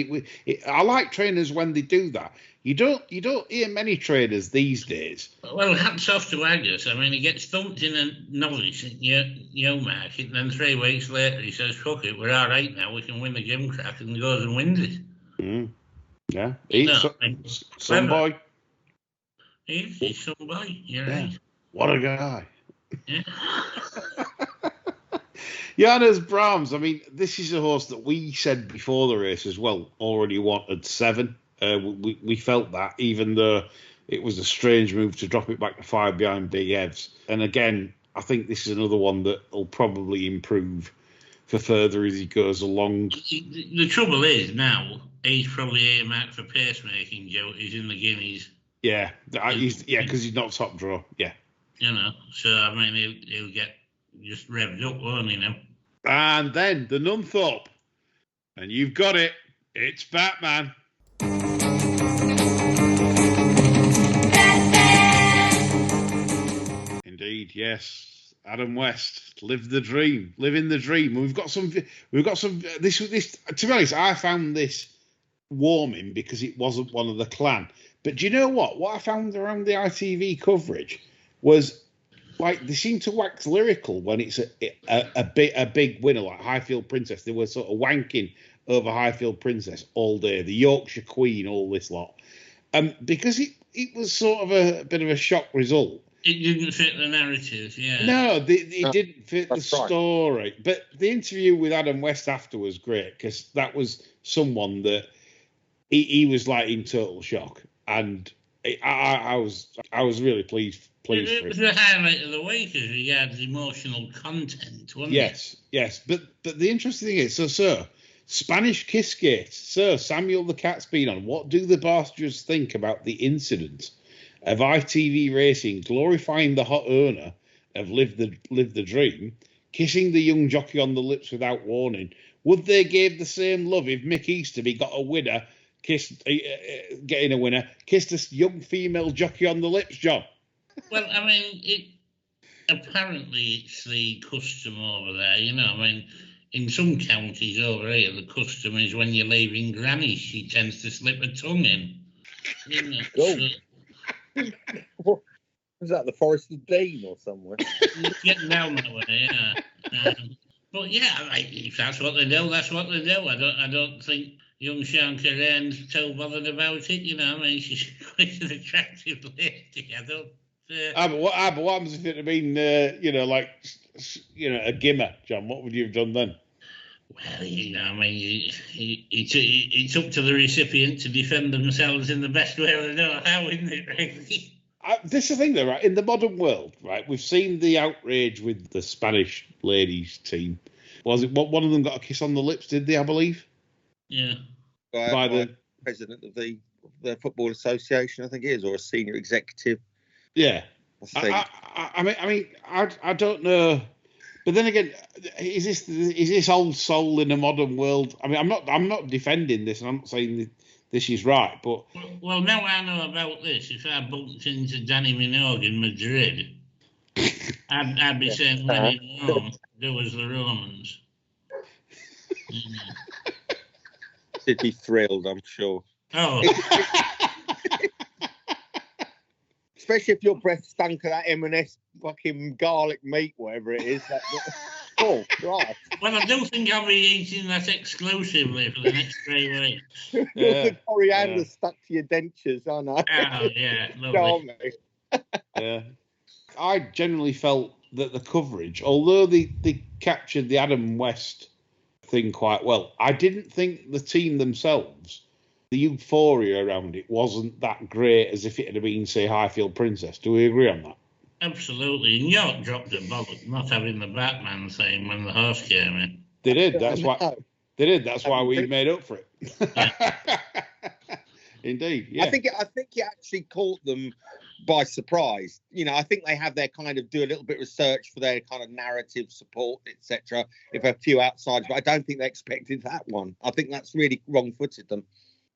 I like trainers when they do that. You don't hear many trainers these days. Well, hats off to Agus. I mean, he gets thumped in a novice at Newmarket, and then 3 weeks later he says, "Fuck it, we're all right now. We can win the Gym Crack," and goes and wins it. Yeah, he's some boy. He's some boy. You're right. What a guy. Yeah. Johannes Brahms, I mean, this is a horse that we said before the race as well already wanted 7. We felt that, even though it was a strange move to drop it back to 5 behind Big Evs. And again, I think this is another one that will probably improve for further as he goes along. The trouble is now, he's probably earmarked for pacemaking, Joe. He's in the Guineas. Yeah, because he's not top draw. Yeah. So, I mean, he'll get just revved up, won't he, now? And then the Nunthorpe. And you've got it. It's Batman. Indeed, yes. Adam West, live the dream, living the dream. We've got some. This. To be honest, I found this warming because it wasn't one of the clan. But do you know what? What I found around the ITV coverage was like they seem to wax lyrical when it's a big winner like Highfield Princess. They were sort of wanking over Highfield Princess all day, the Yorkshire Queen, all this lot. Because it was sort of a bit of a shock result. It didn't fit the narrative, yeah. No, it didn't fit the story. Right. But the interview with Adam West after was great because that was someone that he was like in total shock, and I was really pleased. It was the highlight of the week as regards emotional content, wasn't it? Yes. But the interesting thing is, so Spanish Kissgate. Sir Samuel the Cat's been on. What do the bastards think about the incident of ITV Racing glorifying the hot owner of Live the Dream, kissing the young jockey on the lips without warning? Would they give the same love if Mick Easterby got a winner, getting a winner, kissed a young female jockey on the lips, John? Well, I mean, apparently it's the custom over there, you know. I mean, in some counties over here, the custom is when you're leaving Granny, she tends to slip her tongue in. You know, What was that, the Forest of Dean or somewhere? Getting down that way, yeah. But yeah, like, if that's what they do, that's what they do. I don't think young Sean Curran's too bothered about it. You know, I mean, she's quite an attractive lady. I don't. But what happens if it had been, a gimmer, John? What would you have done then? Well, you know, I mean, it's up to the recipient to defend themselves in the best way they know how, isn't it, really? This is the thing, though, right? In the modern world, right, we've seen the outrage with the Spanish ladies team. Was it one of them got a kiss on the lips? Did they? I believe. Yeah. By the president of the Football Association, I think it is, or a senior executive. Yeah. I mean, I don't know. But then again, is this old soul in a modern world? I mean, I'm not defending this, and I'm not saying this is right, but well, now I know about this. If I bumped into Danny Minogue in Madrid, I'd be saying, "When in Rome, do as the Romans." He'd be thrilled, I'm sure. Oh. Especially if your breath stunk of that M&S fucking garlic meat, whatever it is. Oh, right. Well, I do think I'll be eating that exclusively for the next 3 weeks. The coriander stuck to your dentures, I know. Oh, yeah, lovely. Yeah. I generally felt that the coverage, although they captured the Adam West thing quite well, I didn't think the team themselves, the euphoria around it wasn't that great as if it had been, say, Highfield Princess. Do we agree on that? Absolutely. And York dropped a bollock not having the Batman thing when the horse came in. They did. That's why. They did. That's why we made up for it. Yeah. Indeed. Yeah. I think it actually caught them by surprise. You know, I think they have their kind of do a little bit of research for their kind of narrative support, etc. If a few outsiders, but I don't think they expected that one. I think that's really wrong-footed them.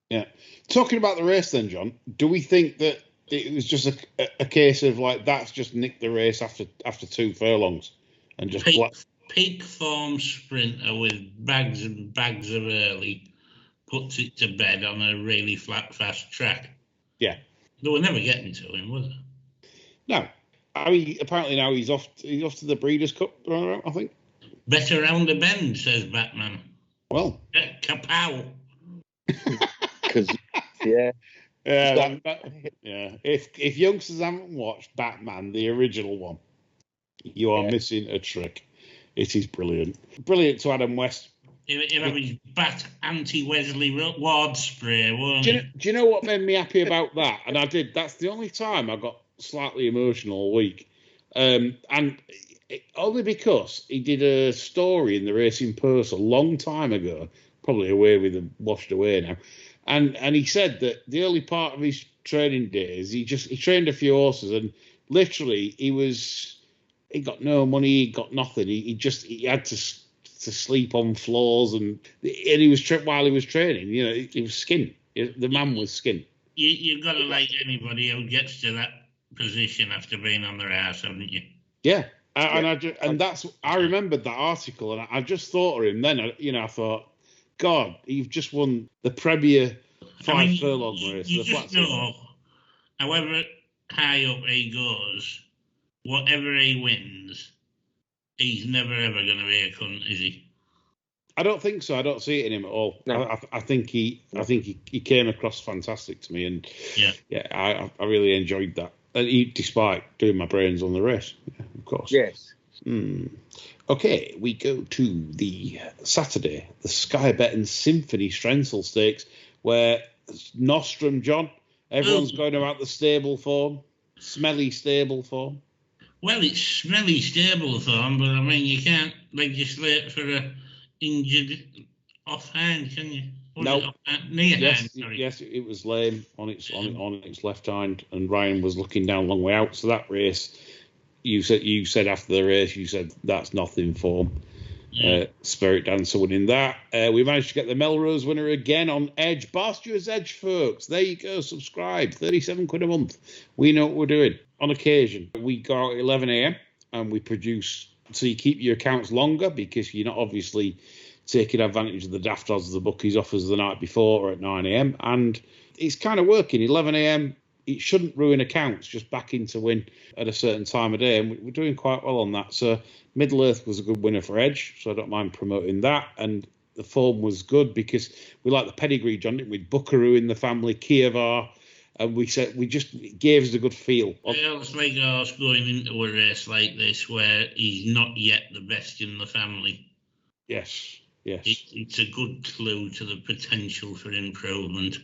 Yeah. Talking about the race then, John, do we think that it was just a case of like that's just nicked the race after 2 furlongs and just peak form sprinter with bags and bags of early puts it to bed on a really flat, fast track? Yeah. They were never getting to him, was they? No. I mean, apparently now he's off to the Breeders' Cup, I think. Better round the bend, says Batman. Well. Kapow. Because, yeah. Yeah. If youngsters haven't watched Batman, the original one, you are missing a trick. It is brilliant. Brilliant to Adam West. He'll have his bat anti-Wesley Ward spray, won't he? Do you know what made me happy about that? And I did. That's the only time I got slightly emotional all week. And only because he did a story in the Racing Post a long time ago, probably away with him, washed away now. And he said that the early part of his training days, he trained a few horses, and literally he got no money, he got nothing. He had to sleep on floors, and he was while he was training. You know, he was skin. The man was skin. You've got to like anybody who gets to that position after being on their ass, haven't you? Yeah. I remembered that article, and I just thought of him then. I thought, God, you've just won the Premier furlong race. You just know, however high up he goes, whatever he wins, he's never ever going to be a cunt, is he? I don't think so. I don't see it in him at all. No. I think he came across fantastic to me, and I really enjoyed that. And despite doing my brains on the race, of course. Yes. Okay, we go to the Saturday, the Sky Bet and Symphony Strensel Stakes, where Nostrum, John, everyone's going about the stable form, smelly stable form. Well, it's smelly stable form, but I mean, you can't legislate for a injured offhand, can you? No. Near hand, sorry. Yes, it was lame on its left hind, and Ryan was looking down a long way out. So that race, you said after the race, you said that's nothing form. Yeah. Spirit Dancer winning that. We managed to get the Melrose winner again on Edge. Barstew's Edge, folks. There you go. Subscribe. £37 a month. We know what we're doing. On occasion, we go out at 11 a.m. and we produce, so you keep your accounts longer because you're not obviously taking advantage of the daft odds of the bookies offers the night before or at 9 a.m. And it's kind of working. 11 a.m. It shouldn't ruin accounts, just backing to win at a certain time of day. And we're doing quite well on that. So Middle Earth was a good winner for Edge, so I don't mind promoting that. And the form was good because we like the pedigree, John, didn't we? Buckaroo in the family, Kievar. And we just gave us a good feel. It's like us going into a race like this where he's not yet the best in the family. Yes. It's a good clue to the potential for improvement.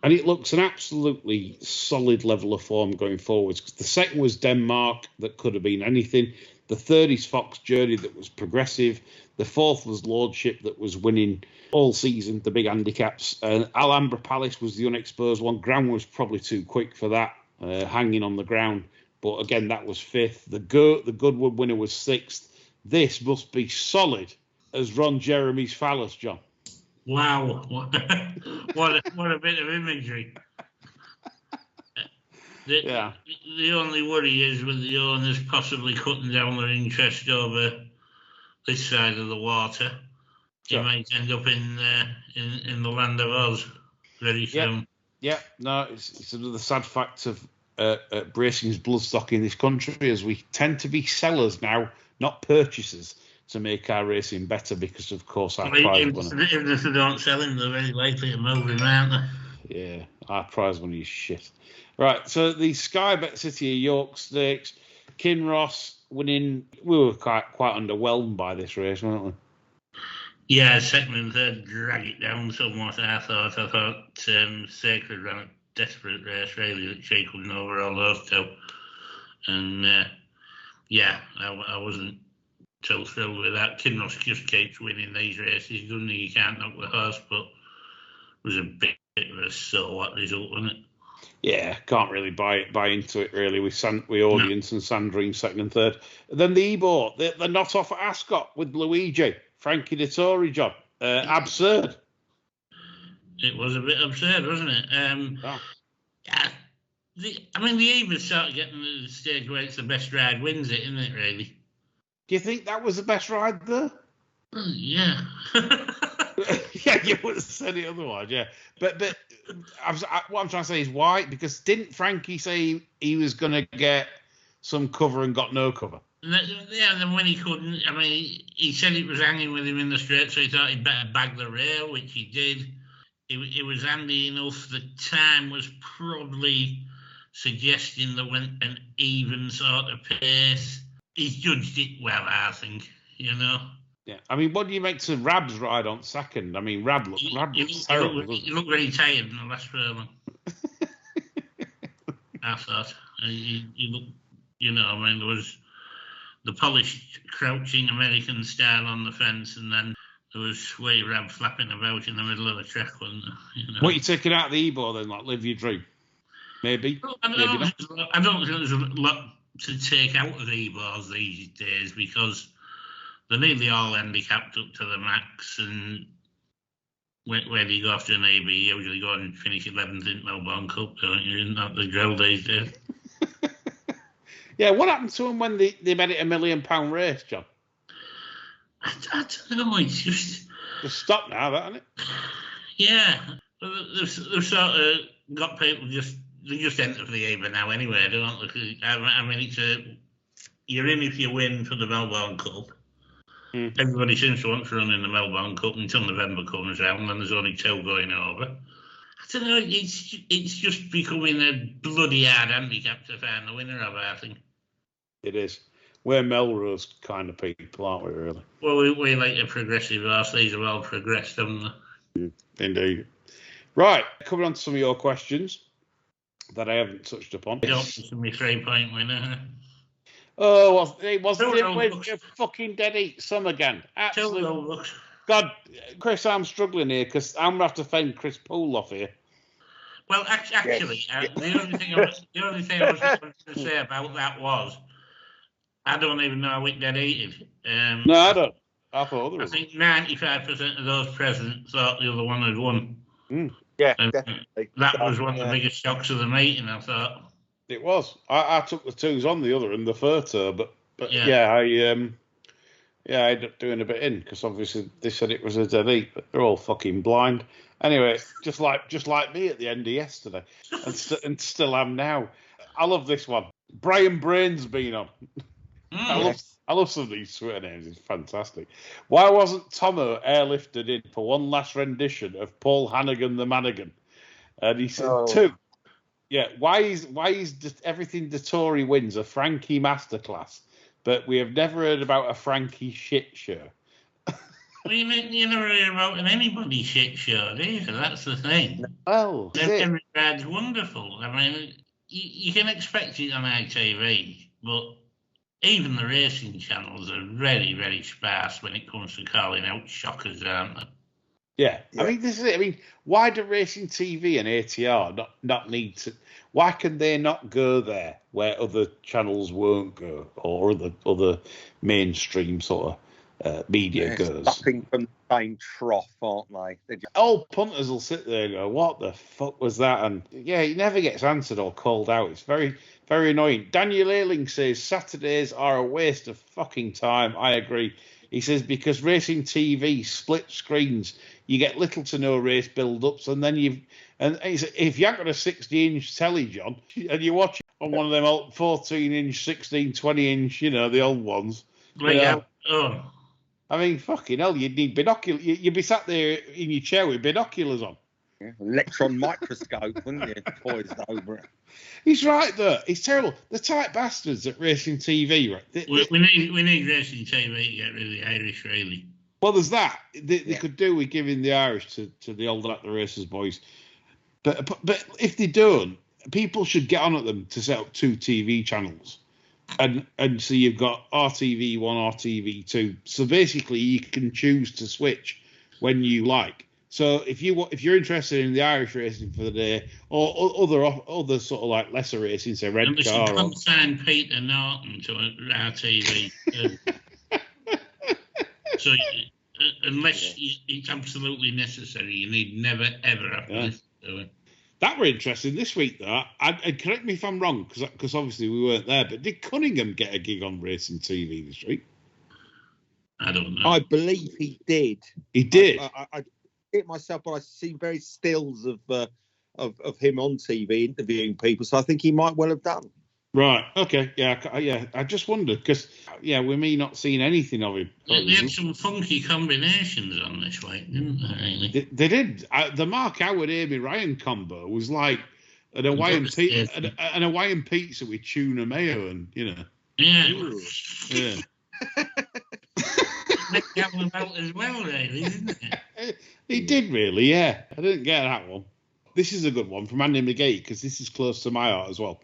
And it looks an absolutely solid level of form going forwards. The second was Denmark, that could have been anything. The third is Fox Journey, that was progressive. The fourth was Lordship, that was winning all season, the big handicaps. Alhambra Palace was the unexposed one. Ground was probably too quick for that, hanging on the ground. But again, that was fifth. The Goodwood winner was sixth. This must be solid as Ron Jeremy's phallus, John. Wow, what a bit of imagery. The only worry is with the owners possibly cutting down their interest over this side of the water. You might end up in the land of Oz very soon. Yeah, no, it's the sad fact of Bracing's bloodstock in this country, as we tend to be sellers now, not purchasers, to make our racing better because, of course, our prize winner. Even if they don't sell him, they're very likely to move him, aren't they? Yeah, our prize winner is shit. Right, so the Sky Bet City of York Stakes, Kinross winning. We were quite underwhelmed by this race, weren't we? Yeah, second and third drag it down somewhat. I thought Sacred ran a desperate race, really, that she couldn't overall those two. And I wasn't so thrilled with that. Kinross just keeps winning these races, doesn't he? You can't knock the horse, but it was a bit of a so what result, wasn't it? Yeah, can't really buy into it really with Audience and Sandrine second and third. Then the Ebor, the not off at Ascot with Luigi, Frankie Dettori job. Absurd. It was a bit absurd, wasn't it? The Ebor started getting to the stage where it's the best ride wins it, isn't it, really? Do you think that was the best ride there? Yeah. Yeah, you would have said it otherwise, yeah. But what I'm trying to say is why? Because didn't Frankie say he was going to get some cover and got no cover? Yeah, and then when he couldn't, he said it was hanging with him in the straight, so he thought he'd better bag the rail, which he did. It was handy enough. The time was probably suggesting there went an even sort of pace. He's judged it well, I think, Yeah. What do you make to Rab's ride on second? Rab looks terrible. He looked very tired in the last furlong. I thought. He looked, there was the polished, crouching American style on the fence, and then there was Wee Rab flapping about in the middle of the track, wasn't there? What, you taking out the Ebor then, like live your dream? Maybe. I don't think there's a lot to take out of Ebors these days because they're nearly all handicapped up to the max, and where do you go after an AB? You usually go and finish 11th in Melbourne Cup, don't you? Not the drill these days. Yeah, what happened to them when they made it £1 million race, John? I don't know. It's just stopped now, hasn't it? Yeah, they've sort of got people they just enter for the Ebor now anyway. They don't look. I mean, you're in if you win for the Melbourne Cup. Everybody seems to want to run in the Melbourne Cup until November comes around, and there's only 2 going over. I don't know. It's just becoming a bloody hard handicap to find the winner of it, I think. It is. We're Melrose kind of people, aren't we, really? Well, we like a progressive horse. These are all progressed, haven't they? Indeed. Right, coming on to some of your questions that I haven't touched upon. Don't listen to me 3-point winner. Oh, well, it wasn't a fucking dead eat some again. Absolutely. God, Chris, I'm struggling here because I'm going to have to fend Chris Poole off here. Well, actually, the only thing I was going to say about that was I don't even know how it dead eated. No, I don't. I thought there was. I think 95% of those present thought the other one had won. Yeah, and definitely. That was one of the biggest shocks of the meeting, I thought. It was. I took the 2s on the other in the Furter, but I ended up doing a bit in because obviously they said it was a dead eat, but they're all fucking blind. Anyway, just like me at the end of yesterday, and still am now. I love this one. Brian Brain's been on. I love some of these Twitter names. It's fantastic. Why wasn't Tomo airlifted in for one last rendition of Paul Hannigan the Mannigan? And he said 2. Yeah, why is just everything the Tory wins a Frankie masterclass, but we have never heard about a Frankie shit show. Well, you never hear about an anybody shit show, do you? That's the thing. Well, every rad's wonderful. I mean, you can expect it on ITV, but even the racing channels are very, very sparse when it comes to calling out shockers, aren't they? Yeah. I mean, this is it. I mean, why do Racing TV and ATR not need to? Why can they not go there where other channels won't go, or other mainstream sort of media goes? Sucking from the same trough, aren't they? Old punters will sit there and go, "What the fuck was that?" And yeah, it never gets answered or called out. It's very, very annoying. Daniel Earling says Saturdays are a waste of fucking time. I agree. He says because Racing TV split screens, you get little to no race build-ups, and then if you haven't got a 60-inch telly, John, and you watch it on one of them old 14-inch, 16, 20-inch, the old ones. I mean, fucking hell, you'd need binoculars. You'd be sat there in your chair with binoculars on. Yeah, electron microscope, wouldn't you? Poised over it. He's right there. He's terrible. The tight bastards at Racing TV, right? We need Racing TV to get rid of the Irish, really. Well, there's that. They could do with giving the Irish to the old At the Races boys. But if they don't, people should get on at them to set up 2 TV channels. And so you've got RTV1, RTV2. So basically you can choose to switch when you like. So if you're interested in the Irish racing for the day, or other sort of like lesser racing, say Red and Car, or sign Peter Norton to RTV. So unless it's absolutely necessary, you need never ever have to listen to it. That were interesting this week, though. And correct me if I'm wrong, because obviously we weren't there. But did Cunningham get a gig on Racing TV this week? I don't know. I believe he did. He did. I it myself, but I see very stills of him on TV interviewing people, so I think he might well have done. Right. Okay. Yeah. I just wondered because we may not seen anything of him. They had some funky combinations on this week, didn't they? Really? They did. The Mark Howard Amy Ryan combo was like an Hawaiian pizza with tuna mayo, and Yeah. Yeah. That one out as well, really, didn't it? He did really, yeah. I didn't get that one. This is a good one from Andy McGee because this is close to my heart as well.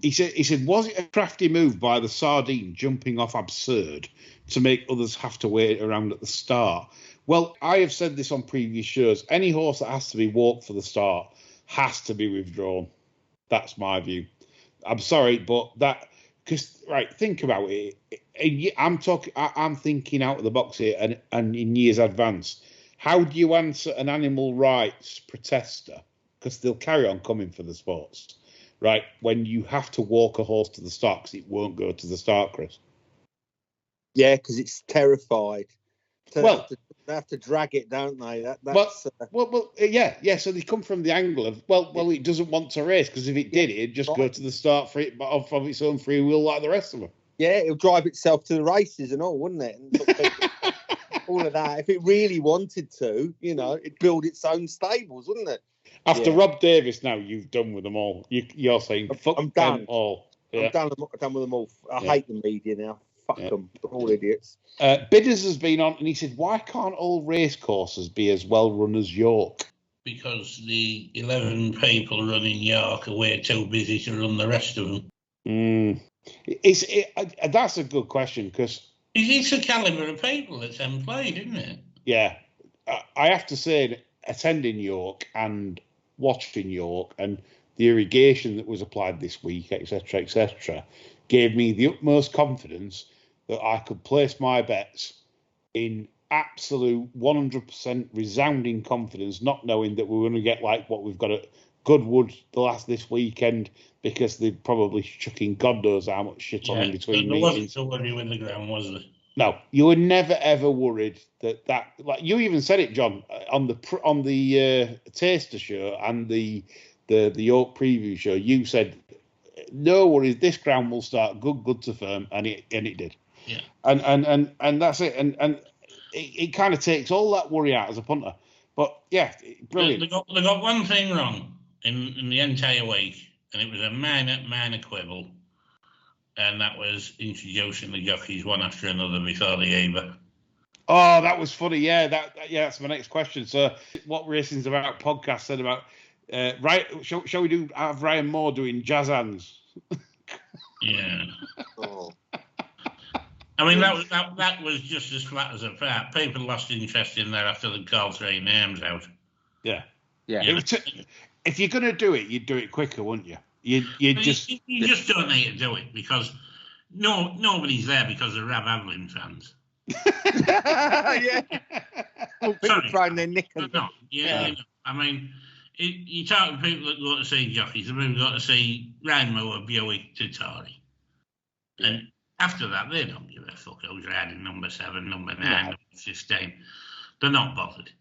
He said, was it a crafty move by the Sardine jumping off absurd to make others have to wait around at the start? Well, I have said this on previous shows. Any horse that has to be walked for the start has to be withdrawn. That's my view. I'm sorry, but think about it. I'm thinking out of the box here and in years advance. How do you answer an animal rights protester? Because they'll carry on coming for the sports. right, when you have to walk a horse to the start because it won't go to the start, Chris? Yeah, because it's terrified. Well, they have to drag it, don't they? Yeah. So they come from the angle of it doesn't want to race because if it did, it'd just go to the start of its own free will like the rest of them. Yeah, it'll drive itself to the races and all, wouldn't it? And all of that. If it really wanted to, it'd build its own stables, wouldn't it? After Rob Davis, now you've done with them all. You're saying fuck I'm done. them all. Yeah. I'm done with them all. I hate the media now. Fuck them. They're all idiots. Bidders has been on and he said, why can't all race courses be as well run as York? Because the 11 people running York are way too busy to run the rest of them. That's a good question because it's a calibre of people that's employed, isn't it? Yeah. I have to say, attending York and watching York and the irrigation that was applied this week, etc., gave me the utmost confidence that I could place my bets in absolute 100% resounding confidence, not knowing that we're going to get like what we've got at Goodwood this weekend because they're probably chucking God knows how much shit on in between meetings. There wasn't so worry with the ground, was there? No, you were never ever worried that like you even said it, John, on the Taster show and the York preview show. You said no worries, this ground will start good to firm, and it did. Yeah, and that's it, and it kind of takes all that worry out as a punter. But yeah, brilliant. They got one thing wrong in the entire week, and it was a minor quibble. And that was introducing the jockeys one after another before the Ebor. Oh, that was funny. Yeah, that's my next question. So, what Racing's About podcast said about right? Shall we have Ryan Moore doing jazz hands? Yeah. I mean, that was just as flat as a fat. People lost interest in there after they called 3 names out. Yeah. Yeah. If you're going to do it, you'd do it quicker, wouldn't you? You just don't need to do it because nobody's there because of Rav Avlin fans. Yeah. People throwing their knickers. I mean, you talk to people that go to see jockeys, and we've got to see Ryan Moore, Buick to Tory. And after that, they don't give a fuck who's riding number 7, number 9, number 15. They're not bothered.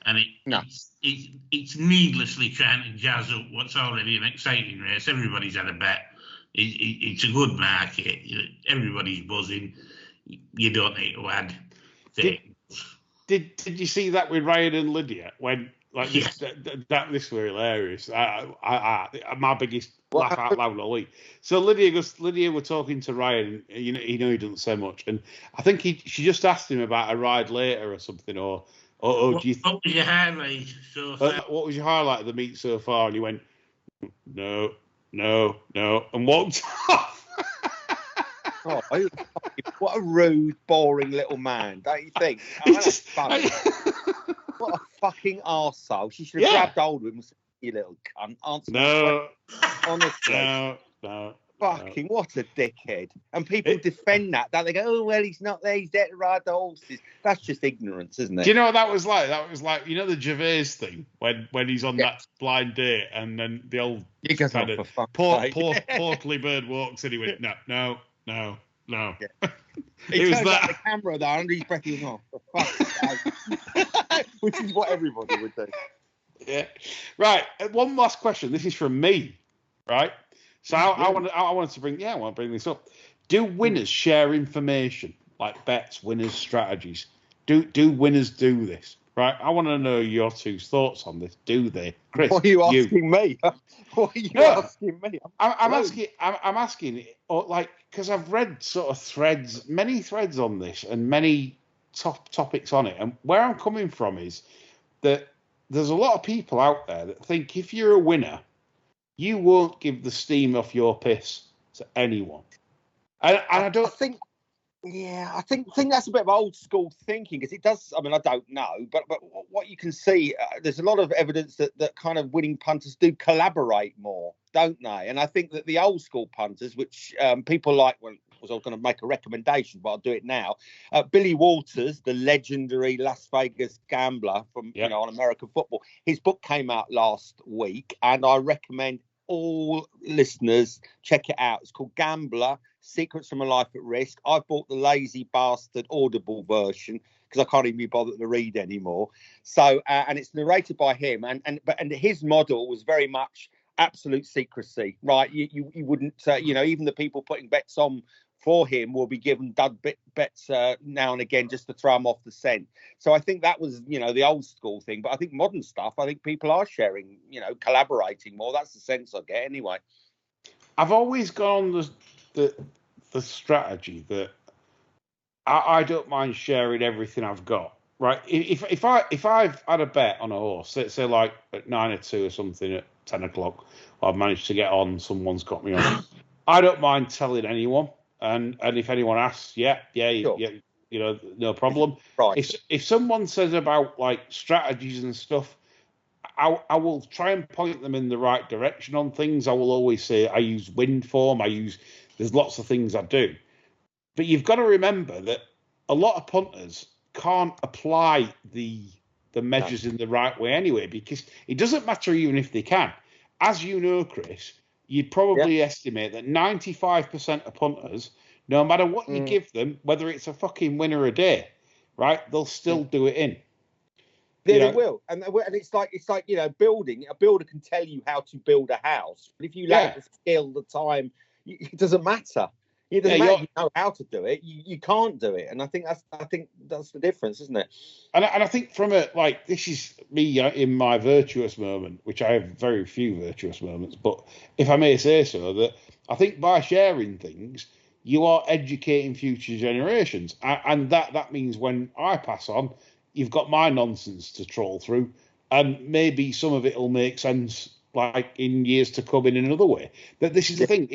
And it's needlessly trying to jazz up what's already an exciting race. Everybody's had a bet. It's a good market. Everybody's buzzing. You don't need to add things. Did you see that with Ryan and Lydia when this were hilarious? My biggest laugh out loud all week. So Lydia were talking to Ryan. He doesn't say much, and I think she just asked him about a ride later or something or. What was your highlight so far? What was your highlight of the meet so far? And he went, no, and walked off. What a rude, boring little man, don't you think? What a fucking arsehole. She should have grabbed hold of him and said, you little cunt. Answer honestly. No. Fucking what a dickhead. And people defend that. They go, oh, well, he's not there. He's there to ride the horses. That's just ignorance, isn't it? Do you know what that was like? That was like, the Gervais thing when he's on that blind date and then the old kind of portly bird walks and he went, no. Yeah. He turned up the camera there under his breath. He was for fuck's sake. Which is what everybody would do. Yeah. Right. One last question. This is from me. Right. So I want to bring this up. Do winners share information like bets, winners, strategies? Do winners do this? Right. I want to know your two thoughts on this. Do they, Chris? What are you asking me? What are you asking me? I'm asking, because I've read sort of many threads on this and many topics on it, and where I'm coming from is that there's a lot of people out there that think if you're a winner, you won't give the steam off your piss to anyone. And I think that's a bit of old school thinking, because it does. I mean, I don't know, but what you can see, there's a lot of evidence that kind of winning punters do collaborate more, don't they? And I think that the old school punters, which people like, I was going to make a recommendation, but I'll do it now. Billy Walters, the legendary Las Vegas gambler from on American football, his book came out last week, and I recommend all listeners check it out. It's called Gambler: Secrets from a Life at Risk. I bought the lazy bastard Audible version because I can't even be bothered to read anymore. So, and it's narrated by him, and his model was very much absolute secrecy, right? You wouldn't, even the people putting bets on for him will be given dud bets now and again just to throw them off the scent. So I think that was, the old school thing. But I think modern stuff, I think people are sharing, collaborating more. That's the sense I get anyway. I've always gone on the strategy that I don't mind sharing everything I've got. Right? If I've had a bet on a horse, say like at 9 or 2 or something at 10 o'clock, I've managed to get on, someone's got me on. I don't mind telling anyone. And if anyone asks, sure. No problem. Right. If someone says about like strategies and stuff, I will try and point them in the right direction on things. I will always say I use wind form. There's lots of things I do. But you've got to remember that a lot of punters can't apply the measures in the right way anyway, because it doesn't matter even if they can. As you know, Chris, you'd probably estimate that 95% of punters, no matter what you give them, whether it's a fucking win or a day, right, they'll still do it in. Yeah, they will, and it's like building. A builder can tell you how to build a house, but if you lack the skill, the time, it doesn't matter. It doesn't matter if you know how to do it. You can't do it, and I think that's the difference, isn't it? And I think from this is me in my virtuous moment, which I have very few virtuous moments, but if I may say so, that I think by sharing things, you are educating future generations, and that means when I pass on, you've got my nonsense to troll through, and maybe some of it will make sense like in years to come in another way. But this is the thing.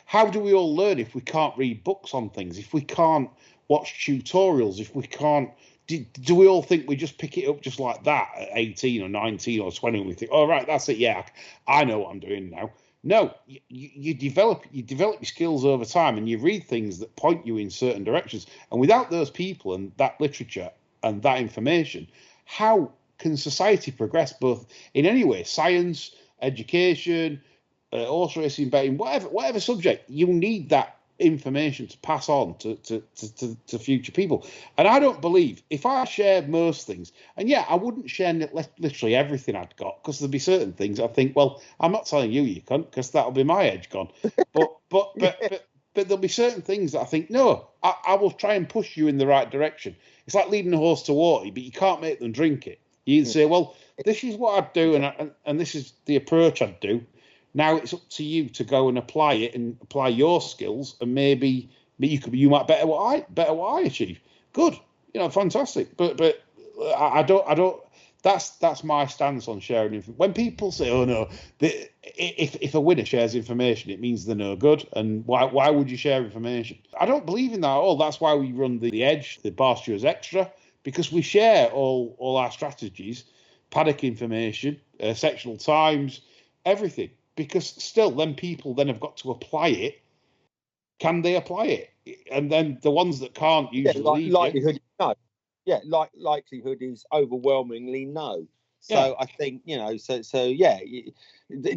How do we all learn if we can't read books on things, if we can't watch tutorials, if we can't, do we all think we just pick it up just like that at 18 or 19 or 20 and we think, oh, right, that's it. Yeah, I know what I'm doing now. No, you develop your skills over time, and you read things that point you in certain directions. And without those people and that literature and that information, how can society progress both in any way? Science, education, horse racing, betting, whatever subject, you need that information to pass on to future people. And I don't believe, if I shared most things, and I wouldn't share literally everything I'd got, because there'd be certain things I think, well, I'm not telling you cunt, because that'll be my edge gone. But there'll be certain things that I think, no, I will try and push you in the right direction. It's like leading a horse to water, but you can't make them drink it. You can say, well, this is what I'd do, and this is the approach I'd do. Now it's up to you to go and apply it and apply your skills, and maybe you might better what I achieve. Good, fantastic. But I don't. That's my stance on sharing information. When people say, "Oh no," if a winner shares information, it means they're no good. And why would you share information? I don't believe in that at all. That's why we run the Edge, the Barstewers Extra, because we share all our strategies, paddock information, sectional times, everything. Because still, then people then have got to apply it. Can they apply it? And then the ones that can't usually likelihood no. Yeah, likelihood is overwhelmingly no. So I think it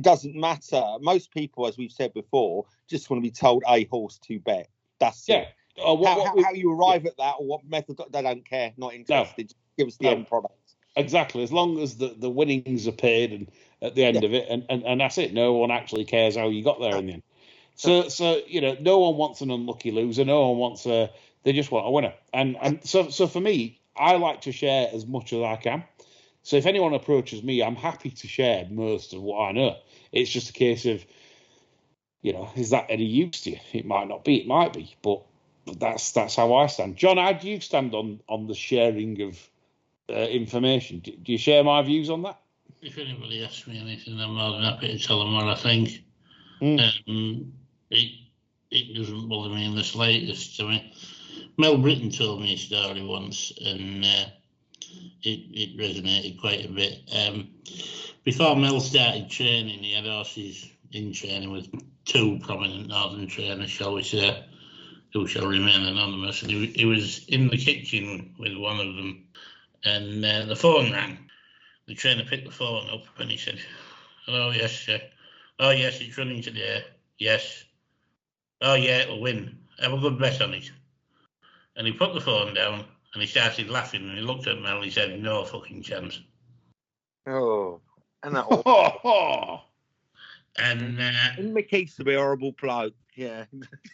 doesn't matter. Most people, as we've said before, just want to be told a horse to bet. That's it. How you arrive at that or what method, they don't care. Not interested. Just give us the end product. Exactly. As long as the winnings are paid and at the end of it, and that's it. No one actually cares how you got there in the end. So no one wants an unlucky loser. No one wants they just want a winner. And so for me, I like to share as much as I can. So if anyone approaches me, I'm happy to share most of what I know. It's just a case of, is that any use to you? It might not be. It might be. But that's how I stand. John, how do you stand on the sharing of information? Do you share my views on that? If anybody asks me anything, I'm more than happy to tell them what I think. It doesn't bother me in the slightest. I mean, Mel Britton told me a story once, and it resonated quite a bit. Before Mel started training, he had horses in training with two prominent northern trainers, shall we say, who shall remain anonymous. And he was in the kitchen with one of them, and the phone rang. The trainer picked the phone up and he said, "Hello, yes, Oh, yes, it's running today. Yes. Oh, yeah, it'll win. Have a good bet on it. And he put the phone down and he started laughing and he looked at me and he said, no fucking chance. Oh, and that Oh, And Mick used to be a horrible bloke. Yeah.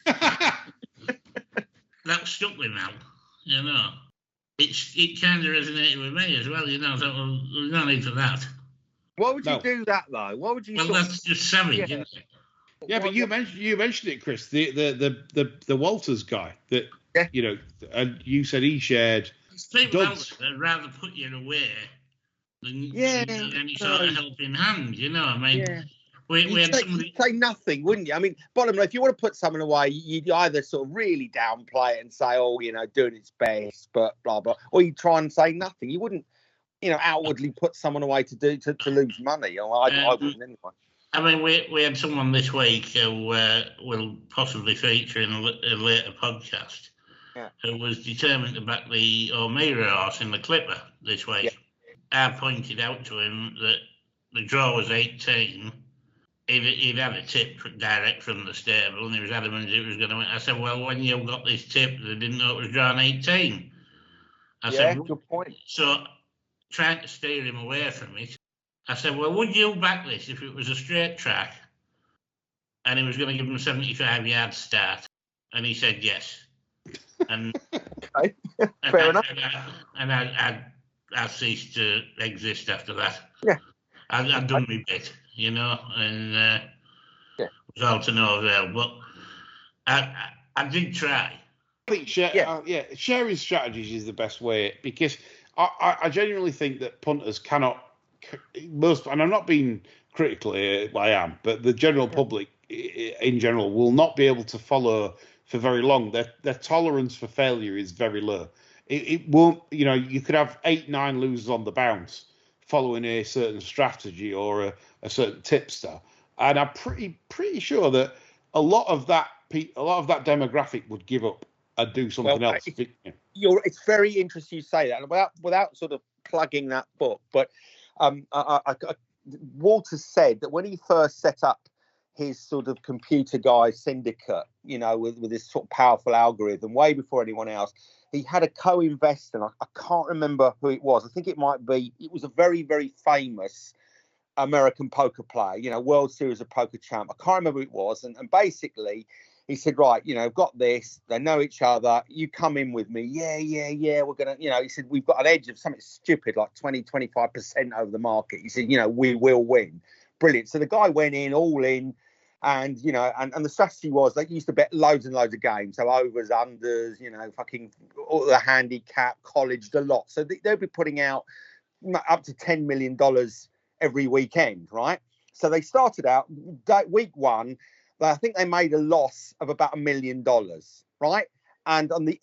that stuck with me now, you know. It kind of resonated with me as well, you know. So there's no need for that. Why would you No. do that though? Why would you? Well, that's just savage, Yeah. isn't it? yeah, but you mentioned it, Chris. The Walters guy that Yeah. you know, and you said he shared. There's people out Duds. there that'd rather put you away than Yeah, any sort of helping hand, you know. I mean, Yeah. we You'd had say, somebody. you'd say nothing, wouldn't you? I mean, bottom line, if you want to put someone away, you'd either sort of really downplay it and say, "Oh, you know, doing its best," but blah blah, or you try and say nothing. You wouldn't, you know, outwardly put someone away to lose money. Or I wouldn't anyway. I mean, we had someone this week who will possibly feature in a later podcast, who was determined to back the O'Meara horse in the Clipper this week. Yeah. I pointed out to him that the draw was 18. He'd had a tip direct from the stable and he was adamant it was going to win. I said, well, when you got this tip, they didn't know it was drawn 18. I said, good point. So trying to steer him away from it, I said, well, would you back this if it was a straight track and he was going to give him a 75-yard start? And he said yes. And, Okay. Fair enough. And I ceased to exist after that. Yeah. I'd done my bit, you know, and it was all to no avail. But I did try. I think sharing strategies is the best way, because I genuinely think that punters cannot. And I'm not being critical, I am, but the general public in general will not be able to follow for very long. Their tolerance for failure is very low. It won't, you know, you could have 8-9 losers on the bounce following a certain strategy or a certain tipster, and I'm pretty sure that a lot of that demographic would give up and do something else. It's very interesting you say that, and without sort of plugging that book, but Walter said that when he first set up his sort of computer guy syndicate, you know, with this sort of powerful algorithm, way before anyone else, he had a co-investor. I can't remember who it was. I think it was a very, very famous American poker player, you know, World Series of Poker champ. I can't remember who it was. And basically, he said, right, you know, I've got this. They know each other. You come in with me. Yeah. We're going to, you know, he said, we've got an edge of something stupid, like 20-25% over the market. He said, you know, we will win. Brilliant. So the guy went in, all in. And, you know, and the strategy was they used to bet loads and loads of games. So overs, unders, you know, fucking all the handicap, college, a lot. So they'll be putting out up to $10 million every weekend, right? So they started out week one. I think they made a loss of about $1 million, right? And on the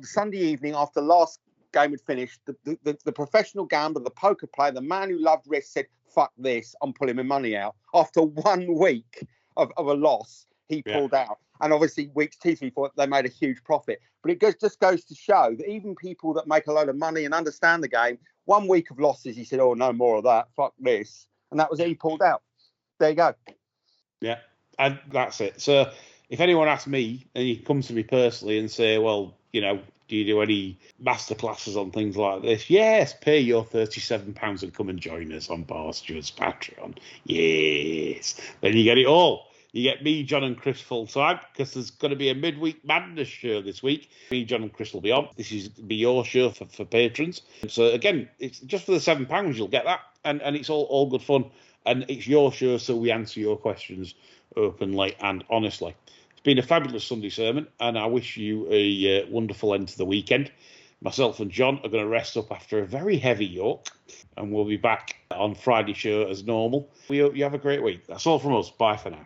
Sunday evening, after the last game had finished, the professional gambler, the poker player, the man who loved risk said, fuck this, I'm pulling my money out. After 1 week of a loss, he pulled out. And obviously, weeks 2, 3, 4, they made a huge profit. But it just goes to show that even people that make a load of money and understand the game, 1 week of losses, he said, oh, no more of that, fuck this. And that was it, he pulled out. There you go. Yeah. And that's it. So if anyone asks me, and you come to me personally and say, well, you know, do you do any masterclasses on things like this? Yes, pay your £37 and come and join us on Bar Stewart's Patreon. Yes. Then you get it all. You get me, John and Chris full time, because there's going to be a midweek madness show this week. Me, John and Chris will be on. This is be your show for patrons. So again, it's just for the £7 you'll get that. And it's all good fun. And it's your show, so we answer your questions openly and honestly. It's been a fabulous Sunday sermon, and I wish you a wonderful end to the weekend. Myself and John are going to rest up after a very heavy York, and we'll be back on Friday show as normal. We hope you have a great week. That's all from us. Bye for now.